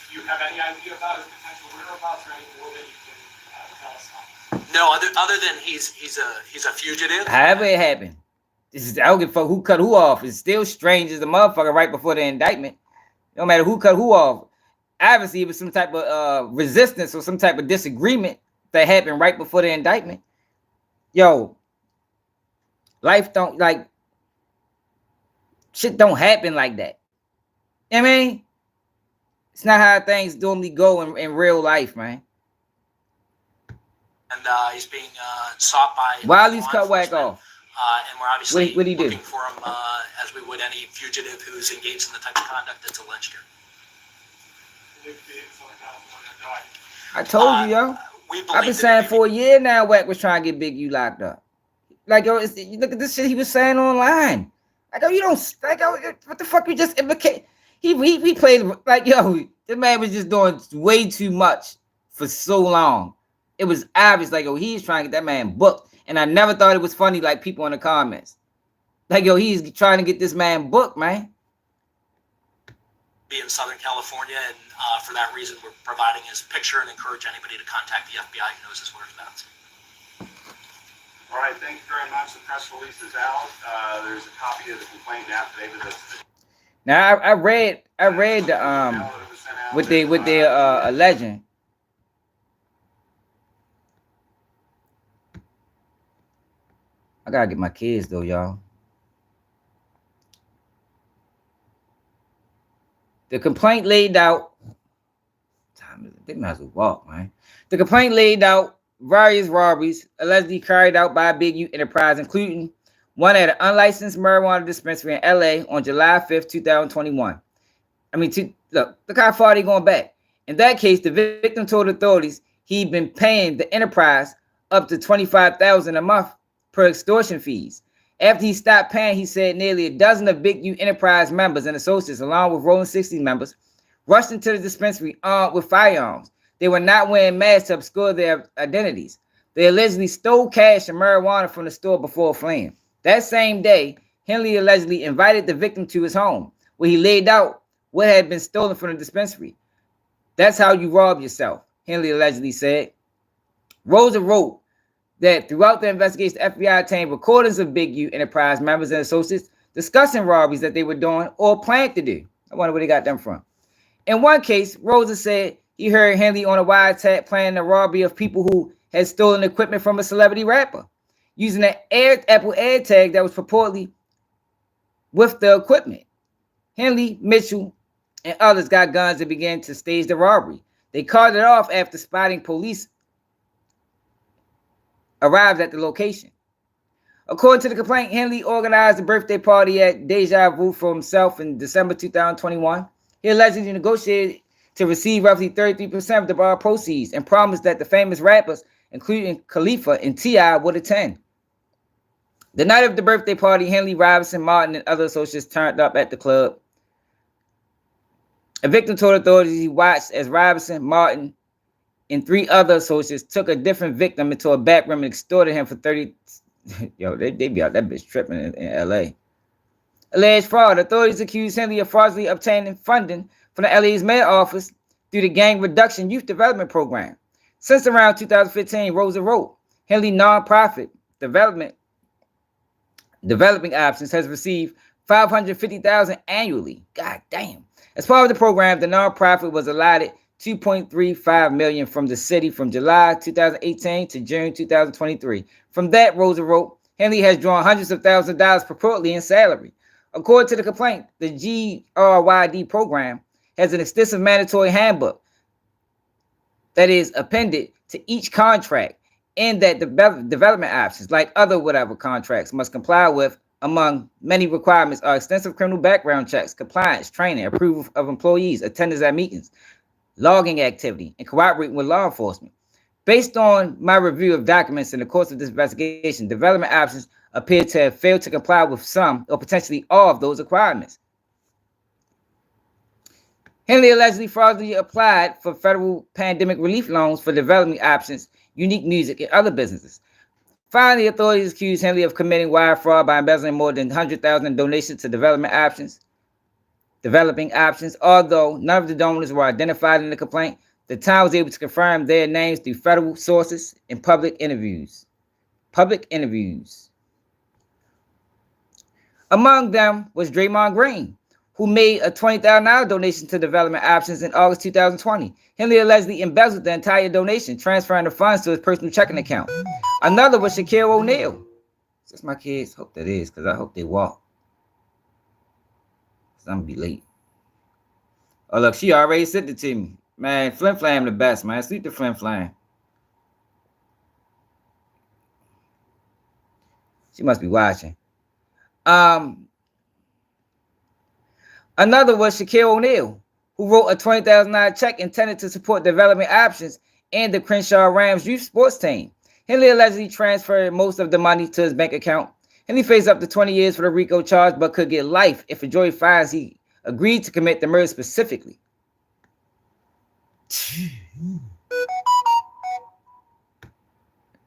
Do you have any idea about his potential whereabouts or any more that you can tell us on? No, other than he's a fugitive. However it happened. I don't give a fuck who cut who off. It's still strange as a motherfucker right before the indictment. No matter who cut who off. Obviously, it was some type of resistance or some type of disagreement that happened right before the indictment. Yo, life don't like shit don't happen like that. You know what I mean? It's not how things normally go in real life, man. And he's being sought by Wiley's law cut Wack enforcement. off. And we're obviously What'd he do? looking for him as we would any fugitive who's engaged in the type of conduct that's alleged here. I told you, yo. I've been saying for a year now Wack was trying to get Big U locked up. Like, yo, look at this shit he was saying online. Like, yo, you don't, like, yo, what the fuck you just implicate? He played, like, yo, this man was just doing way too much for so long. It was obvious, like, yo, he's trying to get that man booked. And I never thought it was funny, like, people in the comments. Like, yo, he's trying to get this man booked, man. Be in Southern California, and for that reason, we're providing his picture and encourage anybody to contact the FBI who knows his whereabouts. All right, thank you very much. The press release is out. There's a copy of the complaint and affidavit that's... Now I read the what they alleging. I gotta get my kids though, y'all. The complaint laid out. They might as well walk, man. The complaint laid out various robberies allegedly carried out by Big U Enterprise, including one at an unlicensed marijuana dispensary in LA on July 5th, 2021. I mean, look how far they going back. In that case, the victim told authorities he'd been paying the enterprise up to $25,000 a month per extortion fees. After he stopped paying, he said nearly a dozen of Big U Enterprise members and associates, along with Rollin 60 members, rushed into the dispensary armed with firearms. They were not wearing masks to obscure their identities. They allegedly stole cash and marijuana from the store before fleeing. That same day, Henley allegedly invited the victim to his home, where he laid out what had been stolen from the dispensary. That's how you rob yourself, Henley allegedly said. Rosa wrote that throughout the investigation, the FBI obtained recordings of Big U Enterprise members and associates discussing robberies that they were doing or planned to do. I wonder where they got them from. In one case, Rosa said he heard Henley on a wiretap planning a robbery of people who had stolen equipment from a celebrity rapper, using an Apple AirTag that was purportedly with the equipment. Henley, Mitchell, and others got guns and began to stage the robbery. They called it off after spotting police arrived at the location. According to the complaint, Henley organized a birthday party at Deja Vu for himself in December 2021. He allegedly negotiated to receive roughly 33% of the bar proceeds and promised that the famous rappers, including Khalifa and T.I., would attend. The night of the birthday party, Henley, Robinson, Martin, and other associates turned up at the club. A victim told authorities he watched as Robinson, Martin, and 3 other associates took a different victim into a back room and extorted him for 30. Yo, they be out that bitch tripping in L.A. Alleged fraud. Authorities accused Henley of fraudulently obtaining funding from the LA's mayor office through the Gang Reduction Youth Development Program. Since around 2015, Rosa wrote, Henley nonprofit developing options has received $550,000 annually. God damn. As part of the program, the nonprofit was allotted $2.35 million from the city from July 2018 to June 2023. From that, Rosa wrote, Henley has drawn hundreds of thousands of dollars purportedly in salary. According to the complaint, the GRYD program has an extensive mandatory handbook that is appended to each contract, and that development options, like other whatever contracts, must comply with. Among many requirements are extensive criminal background checks, compliance, training, approval of employees, attendance at meetings, logging activity, and cooperating with law enforcement. Based on my review of documents in the course of this investigation, development options appear to have failed to comply with some or potentially all of those requirements. Henley allegedly fraudulently applied for federal pandemic relief loans for development options, Unique Music, and other businesses. Finally, authorities accused Henley of committing wire fraud by embezzling more than $100,000 in donations to developing options. Although none of the donors were identified in the complaint, the Times was able to confirm their names through federal sources and public interviews. Among them was Draymond Green, who made a $20,000 donation to Development Options in August 2020. Henley allegedly embezzled the entire donation, transferring the funds to his personal checking account. Another was Shaquille O'Neal. That's my kids. Hope that is, because I hope they walk. Because I'm going to be late. Oh, look, she already sent it to me. Man, Flim Flam the best, man. Sleep the Flim Flam. She must be watching. Another was Shaquille O'Neal, who wrote a $20,000 check intended to support Development Options and the Crenshaw Rams youth sports team. Henley allegedly transferred most of the money to his bank account. Henley faced up to 20 years for the RICO charge, but could get life if a jury finds he agreed to commit the murder specifically.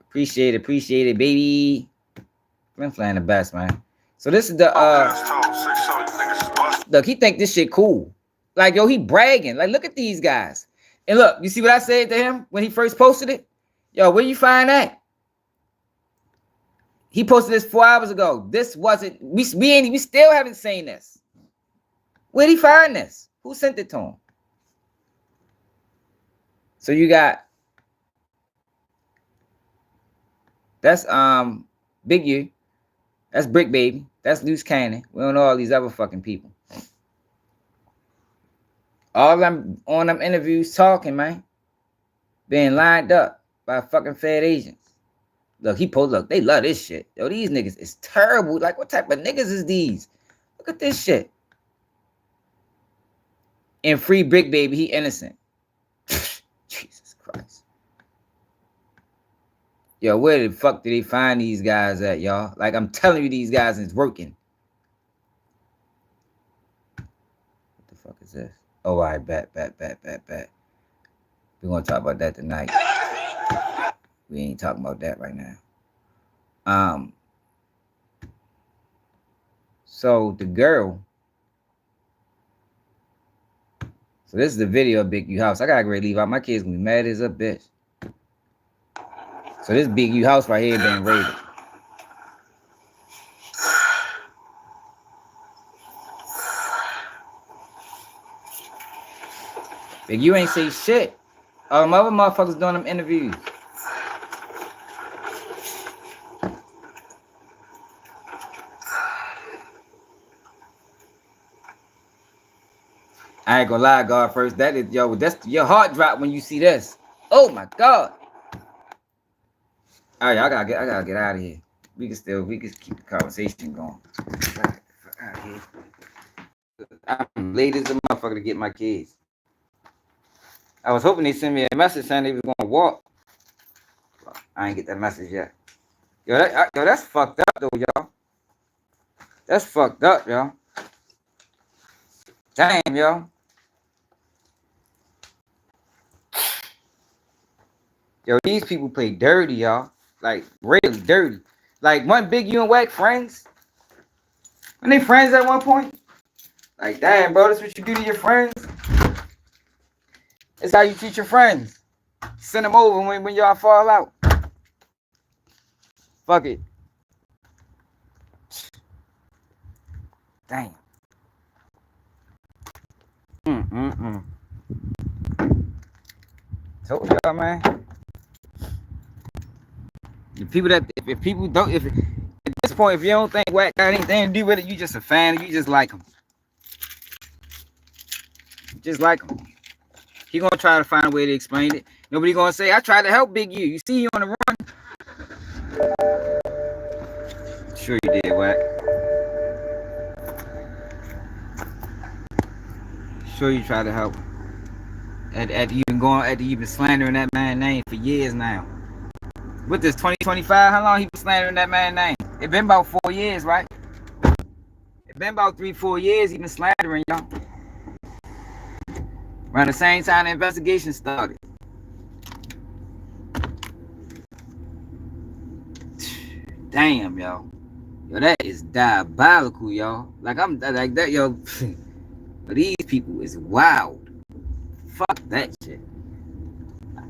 Appreciate it, baby. Flim Flam the best, man. So this is the look, he think this shit cool. Like, yo, he bragging. Like, look at these guys. And look, you see what I said to him when he first posted it? Yo, where you find that? He posted this 4 hours ago. This wasn't, we still haven't seen this. Where'd he find this? Who sent it to him? So you got, that's Big U. That's Brick Baby. That's Loose Cannon. We don't know all these other fucking people. All them on them interviews talking, man. Being lined up by fucking Fed agents. Look, he posted, look, they love this shit. Yo, these niggas is terrible. Like, what type of niggas is these? Look at this shit. And free Brick Baby, he innocent. Jesus Christ. Yo, where the fuck did they find these guys at, y'all? Like, I'm telling you, these guys is working. What the fuck is this? Oh, all right, bet. We're going to talk about that tonight. We ain't talking about that right now. So the girl. So this is the video of Big U house. I gotta go leave out. My kids gonna be mad as a bitch. So this Big U house right here being raided. Big U ain't say shit. All them other motherfuckers doing them interviews. I ain't gonna lie, God, first. That is, yo, that's your heart drop when you see this. Oh my God. All right, I gotta get out of here. We can keep the conversation going. Out of here. I'm late as a motherfucker to get my kids. I was hoping they send me a message saying they was gonna walk. I ain't get that message yet. Yo, that's fucked up though, y'all. That's fucked up, y'all. Damn, yo. Yo, these people play dirty, y'all. Like, really dirty. Like, one Big U and Wack friends. When they friends at one point? Like, damn, bro, that's what you do to your friends? It's how you treat your friends. Send them over when y'all fall out. Fuck it. Damn. Told y'all, man. If at this point, if you don't think Wack got anything to do with it, you just a fan. You just like him. Just like him. He gonna try to find a way to explain it. Nobody gonna say, I tried to help Big U. You see you on the run. Sure you did, Wack. Sure you tried to help. After you've been slandering that man's name for years now. What this, 2025? How long he been slandering that man's name? It been about 4 years, right? It been about 3-4 years he been slandering y'all. Around the same time the investigation started. Damn, yo. Yo, that is diabolical, y'all. Like, I'm like that, yo. But these people is wild. Fuck that shit.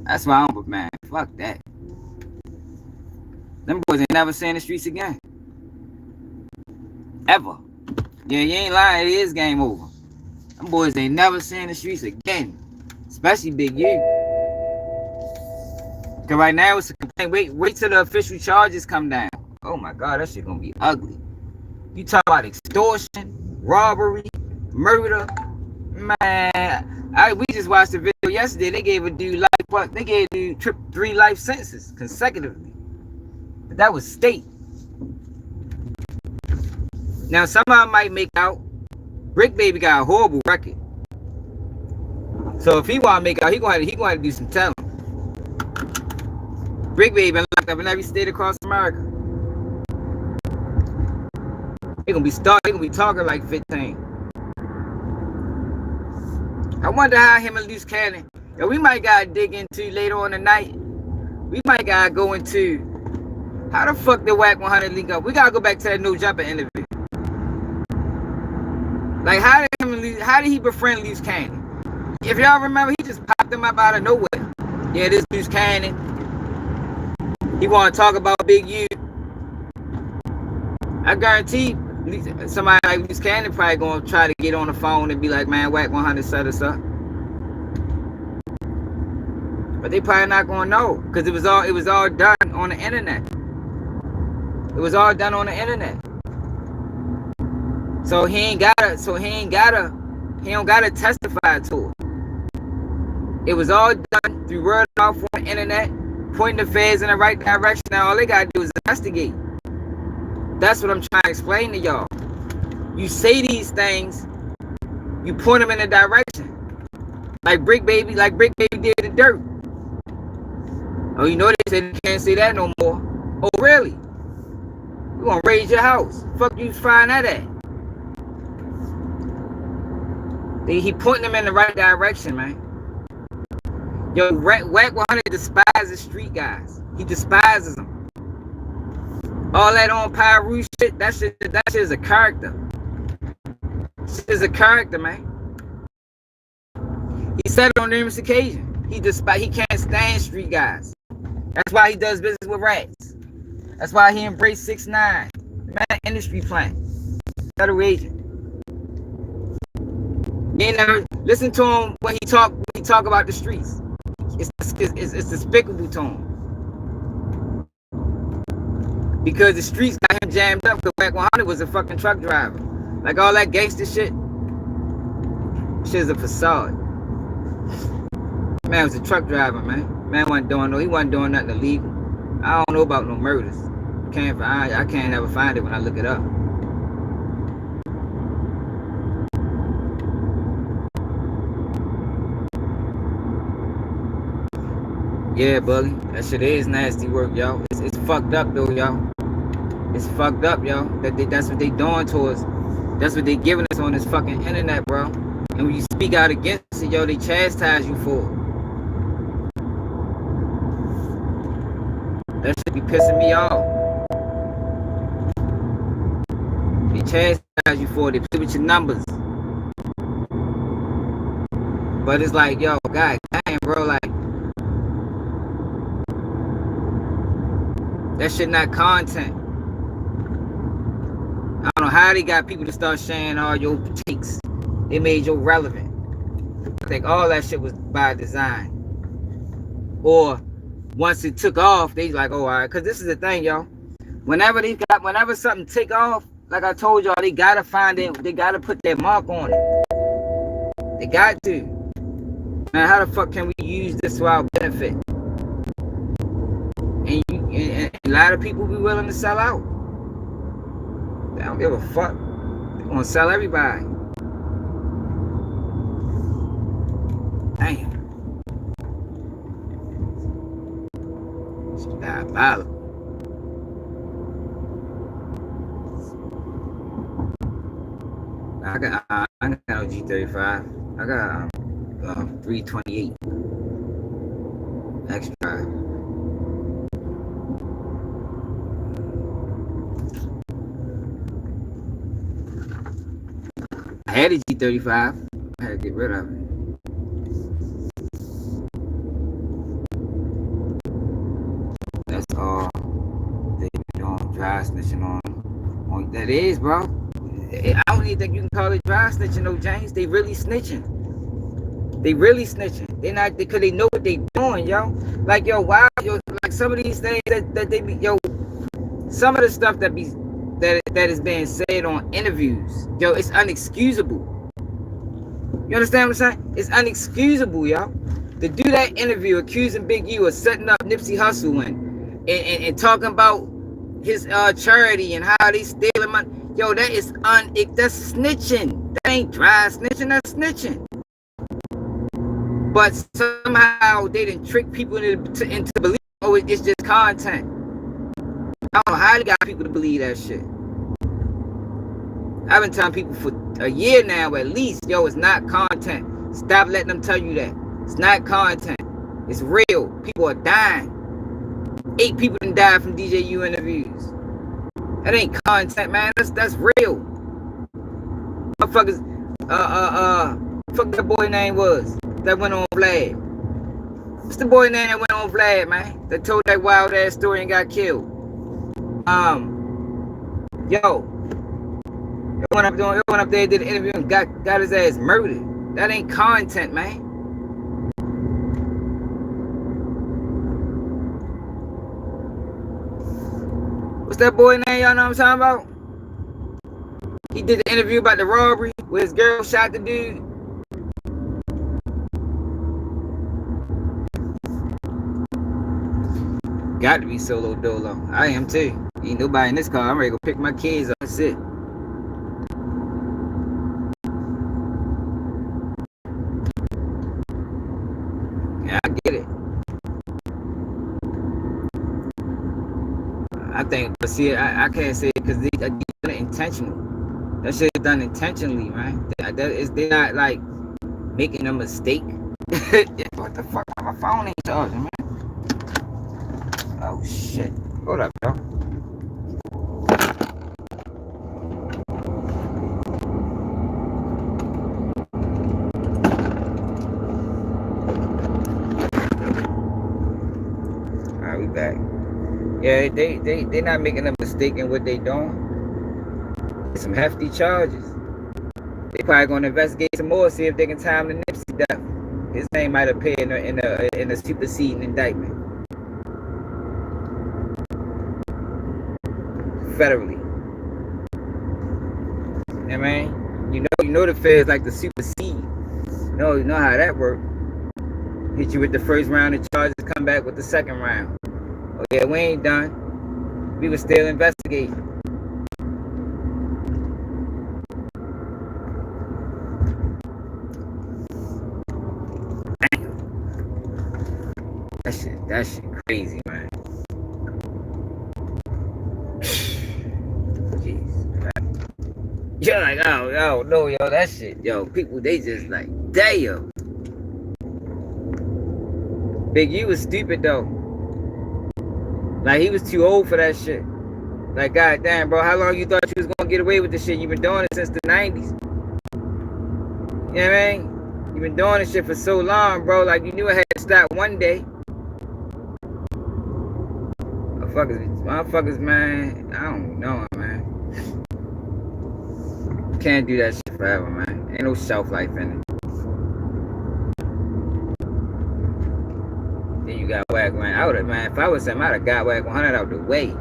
That's why I'm, man, fuck that. Them boys ain't never seen the streets again. Ever. Yeah, you ain't lying. It is game over. Them boys ain't never seen the streets again. Especially Big U. Cause right now it's a complaint. Wait till the official charges come down. Oh my God, that shit gonna be ugly. You talk about extortion, robbery, murder. Man, we just watched the video yesterday. They gave a dude they gave a dude 3 life sentences consecutively. But that was state. Now somebody might make out Brick Baby got a horrible record. So if he wanna make out, he gonna have to do some telling. Brick Baby been locked up in every state across America. They gonna be talking like 15. I wonder how him and Loose Cannon. Yo, we might gotta dig into later on tonight. We might gotta go into how the fuck did Wack 100 link up. We gotta go back to that No Jumper interview. Like how did he befriend Loose Cannon? If y'all remember, he just popped him up out of nowhere. Yeah, this Loose Cannon. He wanna talk about Big U. I guarantee somebody like Loose Cannon probably gonna try to get on the phone and be like, man, Wack 100 set us up. But they probably not gonna know, because it was all done on the internet. It was all done on the internet. So he don't gotta testify to it. It was all done through word of mouth on the internet, pointing the feds in the right direction. Now all they gotta do is investigate. That's what I'm trying to explain to y'all. You say these things, you point them in a direction. Like Brick Baby did the dirt. Oh, you know they said you can't say that no more. Oh, really? You gonna raise your house? Fuck you find that at? He pointing them in the right direction, man. Yo, Wack 100 despises street guys. He despises them. All that on Pyru shit, that shit is a character. Shit is a character, man. He said it on numerous occasions. He can't stand street guys. That's why he does business with rats. That's why he embraced 6ix9ine. Man, industry plant. Federal agent. You ain't never listen to him when he talk about the streets. It's despicable to him. Because the streets got him jammed up because Wack 100 was a fucking truck driver. Like all that gangster shit. Shit's a facade. Man was a truck driver, man. Man he wasn't doing nothing illegal. I don't know about no murders. I can't ever find it when I look it up. Yeah, Bully. That shit is nasty work, y'all. It's fucked up, though, y'all. It's fucked up, y'all. That's what they doing to us. That's what they giving us on this fucking internet, bro. And when you speak out against it, yo, they chastise you for it. That shit be pissing me off. They chastise you for it. They play with your numbers. But it's like, yo, god damn, bro, like, that shit not content. I don't know how they got people to start sharing all your takes. They made you relevant. I think all that shit was by design. Or once it took off, they like, oh, all right. Because this is the thing, y'all. Whenever something take off, like I told y'all, they gotta find it. They gotta put their mark on it. They got to. Man, how the fuck can we use this to our benefit? And a lot of people be willing to sell out. They don't give a fuck. They're gonna sell everybody. Damn. It's diabolical. I got no G35. I got 328 extra. I had a G35. I had to get rid of it. That's all they be doing, dry snitching on. That is, bro. I don't even think you can call it dry snitching, no, James. They really snitching. They really snitching. They not because they know what they doing, yo. Like, yo, why, yo, like some of these things that they be, yo, some of the stuff that is being said on interviews, yo, it's unexcusable. You understand what I'm saying? It's unexcusable, yo. To do that interview accusing Big U of setting up Nipsey Hussle and talking about his charity and how they stealing money. Yo, that is that's snitching. That ain't dry snitching, that's snitching. But somehow they didn't trick people into believing, oh, it's just content. I don't know how they got people to believe that shit. I've been telling people for a year now at least, yo, it's not content. Stop letting them tell you that. It's not content. It's real. People are dying. 8 people done died from DJU interviews. That ain't content, man. That's real. Motherfuckers, fuck that boy name was that went on Vlad. What's the boy name that went on Vlad, man? That told that wild ass story and got killed. Yo, went up there, did an interview and got his ass murdered. That ain't content, man. What's that boy name? Y'all know what I'm talking about? He did the interview about the robbery where his girl shot the dude. Got to be Solo Dolo. I am too. Ain't nobody in this car. I'm ready to go pick my kids up. That's it. Yeah, I get it. I think, but see, I can't say it because they done it intentional. That shit is done intentionally, man. They're not like making a mistake. What the fuck? My phone ain't charging, man. Oh shit. Hold up, yo. Alright, we back. Yeah, they not making a mistake in what they doing. Some hefty charges. They probably gonna investigate some more, see if they can time the Nipsey death. His name might appear in a superseding indictment. Federally. Yeah, man. You know the feds like to supersede. You know how that works. Hit you with the first round of charges, come back with the second round. Oh yeah, we ain't done. We were still investigating. Damn. That shit crazy, man. You're like, oh, no, yo, that shit, yo, people, they just like, damn. Big U was stupid, though. Like, he was too old for that shit. Like, goddamn, bro, how long you thought you was gonna get away with this shit? You've been doing it since the 90s. You know what I mean? You've been doing this shit for so long, bro. Like, you knew it had to stop one day. Motherfuckers, man, I don't know, man. Can't do that shit forever, man. Ain't no shelf life in it. Then you got Wack, man. If I was him, I'd have got Wack 100 out the way.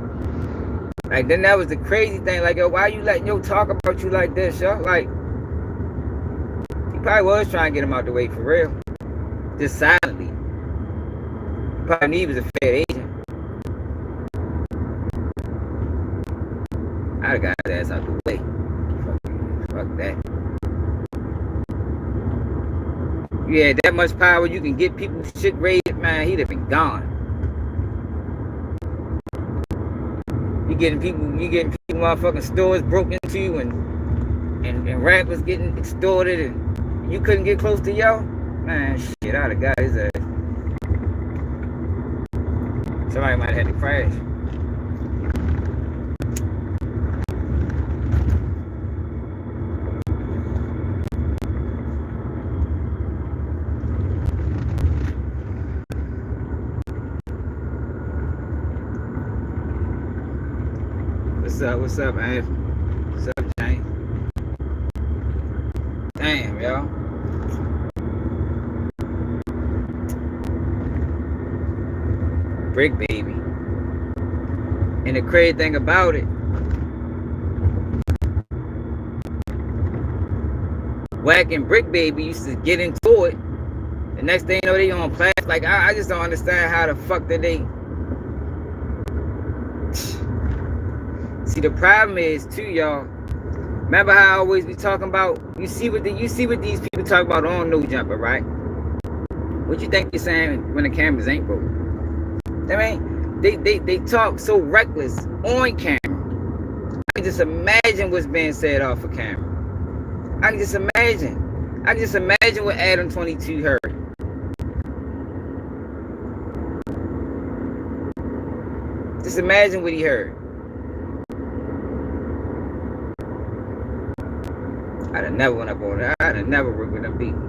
Like, then that was the crazy thing. Like, yo, why you letting yo talk about you like this, yo? Like, he probably was trying to get him out the way for real. Just silently. He probably knew he was a Fed agent. I'd have got his ass out the way. Fuck that. You had that much power, you can get people shit raided, man, he'd have been gone. You getting people motherfucking stores broken into and rappers getting extorted and you couldn't get close to yo? Man, shit, I'd have got his ass. Somebody might have had to crash. What's up, man? What's up, James? Brick Baby. And the crazy thing about it, Wack and Brick Baby used to get into it. The next thing you know, they on class. Like, I just don't understand how the fuck did they. See, the problem is too, y'all. Remember how I always be talking about? You see what these people talk about on No Jumper, right? What you think you're saying when the cameras ain't broke? I mean, they talk so reckless on camera. I can just imagine what's being said off of camera. I can just imagine. I can just imagine what Adam 22 heard. Just imagine what he heard. I'd have never went up on that. I'd have never worked with them people.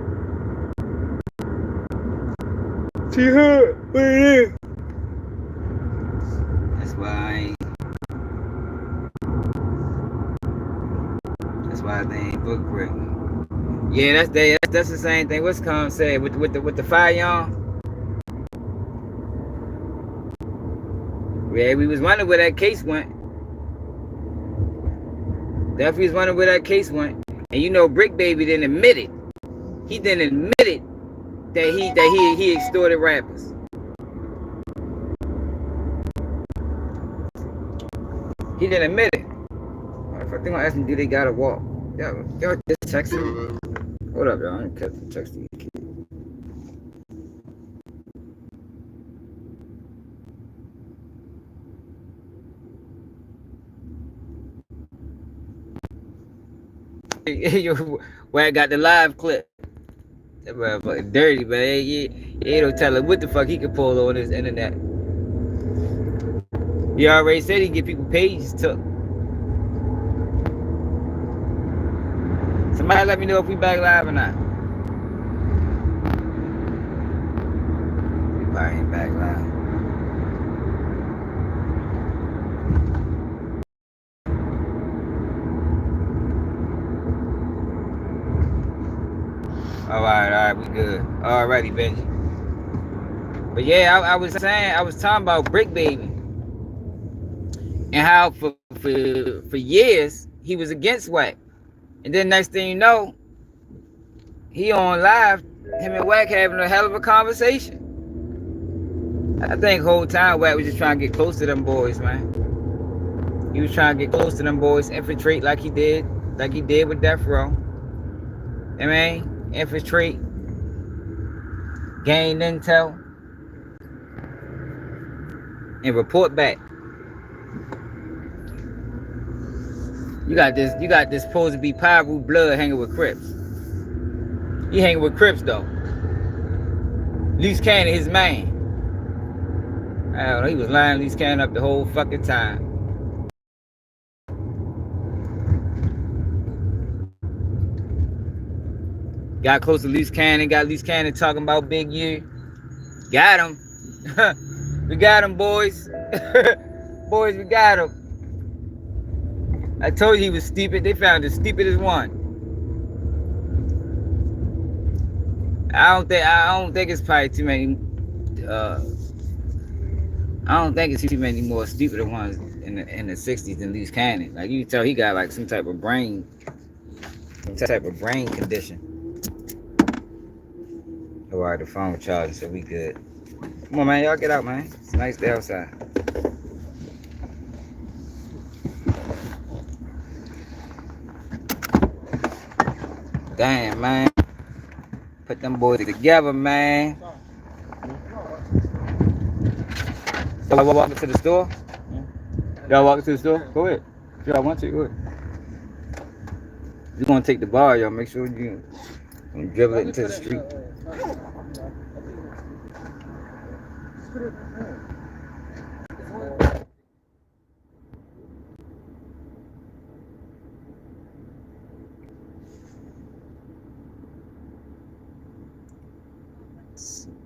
She heard what it is. That's why I ain't. That's why they ain't book brick. Yeah, that's the same thing. What's Con said with the fire y'all? Yeah, we was wondering where that case went. Definitely was wondering where that case went. And you know, Brick Baby didn't admit it. He didn't admit it that he extorted rappers. He didn't admit it. What if I think I'll ask him, do they gotta walk? Y'all just text him. Hold up, y'all. I ain't kept the text to you. Where I got the live clip. That motherfucker dirty, man. He ain't no telling what the fuck he could pull on his internet. He already said he'd get people pages took. Somebody let me know if we back live or not. We probably ain't back live. All right, we good. Alrighty, Benji. But yeah, I was talking about Brick Baby and how for years he was against Wack, and then next thing you know, he on live, him and Wack having a hell of a conversation. I think the whole time Wack was just trying to get close to them boys, man. He was trying to get close to them boys, infiltrate like he did with Death Row. I mean, infiltrate, gain intel, and report back. You got this supposed to be Pyro blood hanging with Crips. He hanging with Crips though. Loose Cannon, his man. I don't know, he was lying Loose Cannon up the whole fucking time. Got close to Loose Cannon, got Loose Cannon talking about Big U. Got him. We got him, boys. Boys, we got him. I told you he was stupid. They found the stupidest one. I don't think it's probably too many. I don't think it's too many more stupider ones in the 60s than Loose Cannon. Like you can tell, he got like some type of brain condition. All right, the phone charging, so we good. Come on, man, y'all get out, man. It's a nice day outside. Damn, man. Put them boys together, man. Y'all walking to the store? Y'all walking to the store? Go ahead. If y'all want to, go ahead. You're gonna take the bar, y'all. Make sure you dribble it into the street.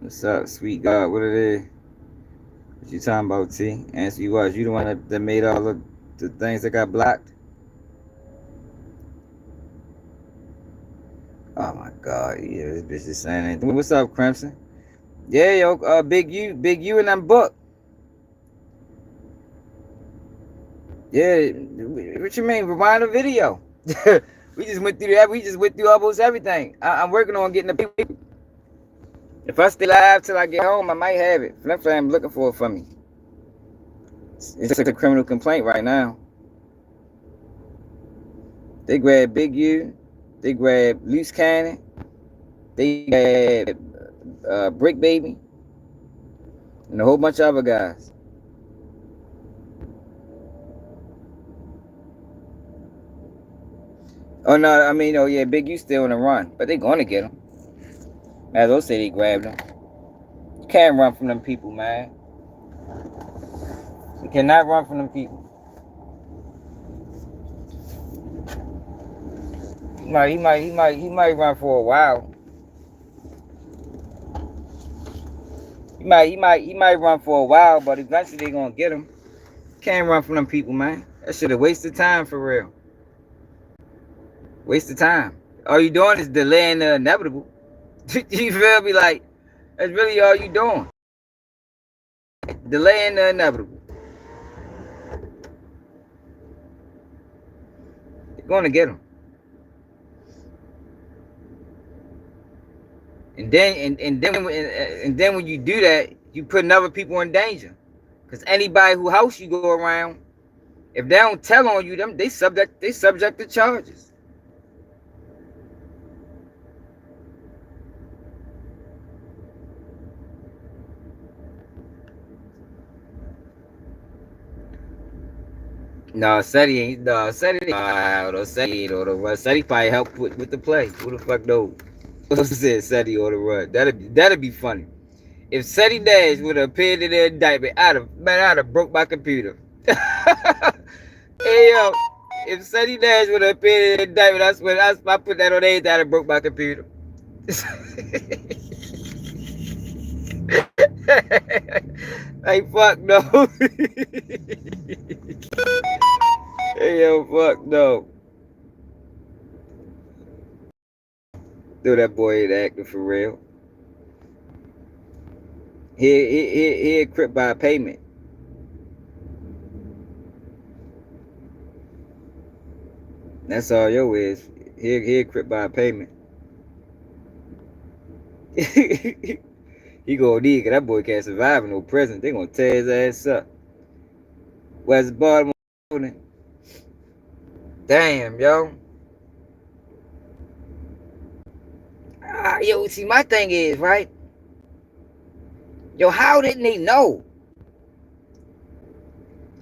What's up, sweet God? What it is? What you talking about, T? Answer you was. You the one that made all of the things that got blocked? Oh my God, yeah, this bitch is saying anything. What's up, Crimson? Yeah, yo, Big U in that book. Yeah, what you mean? Rewind the video. We just went through that. We just went through almost everything. I'm working on getting the people. If I stay live till I get home, I might have it. Flim Flam looking for it for me. It's just a criminal complaint right now. They grabbed Big U. They grabbed Loose Cannon. They grabbed Brick Baby. And a whole bunch of other guys. Oh, no, I mean, oh, yeah, Big U still on the run. But they going to get him. As I say, they grabbed him. You can't run from them people, man. You cannot run from them people. He might run for a while. He might run for a while, but eventually they gonna get him. Can't run from them people, man. That should have wasted time for real. Waste of time. All you doing is delaying the inevitable. You feel me? Like, that's really all you doing. Delaying the inevitable. They're gonna get him. And then when you do that, you putting other people in danger. Cause anybody who house you go around, if they don't tell on you, they subject to charges. No, Seti ain't. No, Seti probably helped with the play. Who the fuck knows? Who said Seti or the run? That'd be funny. If Seti Dash would have appeared in the indictment, I'd have broke my computer. Hey yo, if Seti Dash would have appeared in the indictment, I swear I put that on anything, I'd have broke my computer. Like fuck no. Hey yo, fuck no. Dude, that boy ain't acting for real. He equipped by payment. That's all yo is. He equipped by payment. He gonna need, cause that boy can't survive in no prison. They gonna tear his ass up. Where's the bottom? Damn, yo. Yo, see, my thing is, right? Yo, how didn't they know?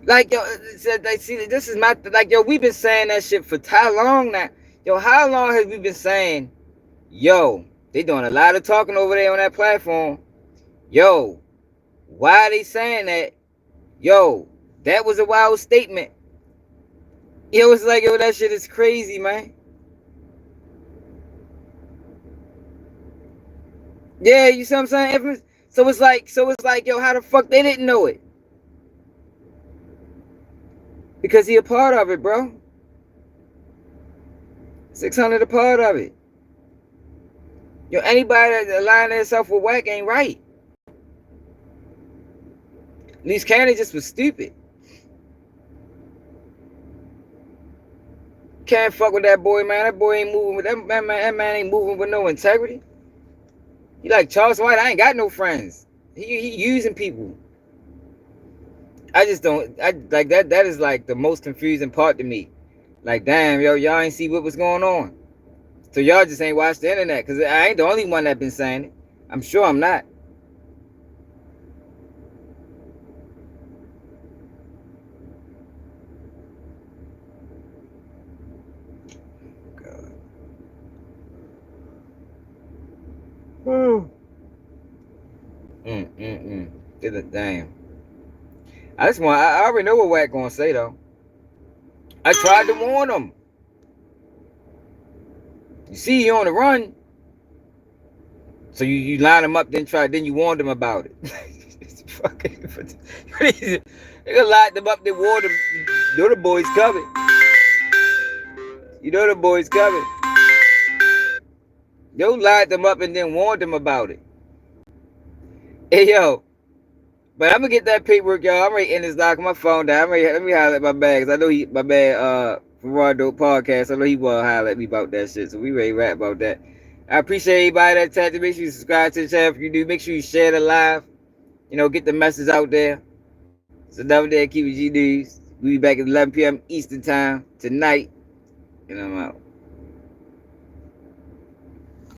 Like, yo, see, this is my, like, yo, we've been saying that shit for how long now? Yo, how long have we been saying, yo, they doing a lot of talking over there on that platform. Yo, why are they saying that? Yo, that was a wild statement. Yo, it's like, yo, that shit is crazy, man. Yeah, you see what I'm saying? So it's like, yo, how the fuck they didn't know it? Because he a part of it, bro. 600 a part of it. Yo, anybody that align themselves with Wack ain't right. Least Cannon just was stupid. Can't fuck with that boy, man. That boy ain't moving with that man ain't moving with no integrity. He like Charles White. I ain't got no friends. He using people. I just don't. I like that. That is like the most confusing part to me. Like, damn, yo, y'all ain't see what was going on. So y'all just ain't watched the internet, because I ain't the only one that been saying it. I'm sure I'm not. God. Did it, damn. I already know what Wack gonna say though. I tried to warn him. You see, you on the run. So you line him up, then you warned him about it. Fucking, you lined them up, they warned him. You know the boys coming. You know the boys coming. Yo lined them up and then warned them about it. Hey yo, But I'm gonna get that paperwork, y'all. I'm ready to end this doc. My phone down. Let me holler at my bag, cause I know my bag Gerardo podcast. I know he will holler at me about that shit. So we ready to rap about that. I appreciate everybody that tapped in. Make sure you subscribe to the channel if you do. Make sure you share the live. Get the message out there. It's another day of Keep It G News. We'll be back at 11 p.m. Eastern time tonight. And I'm out.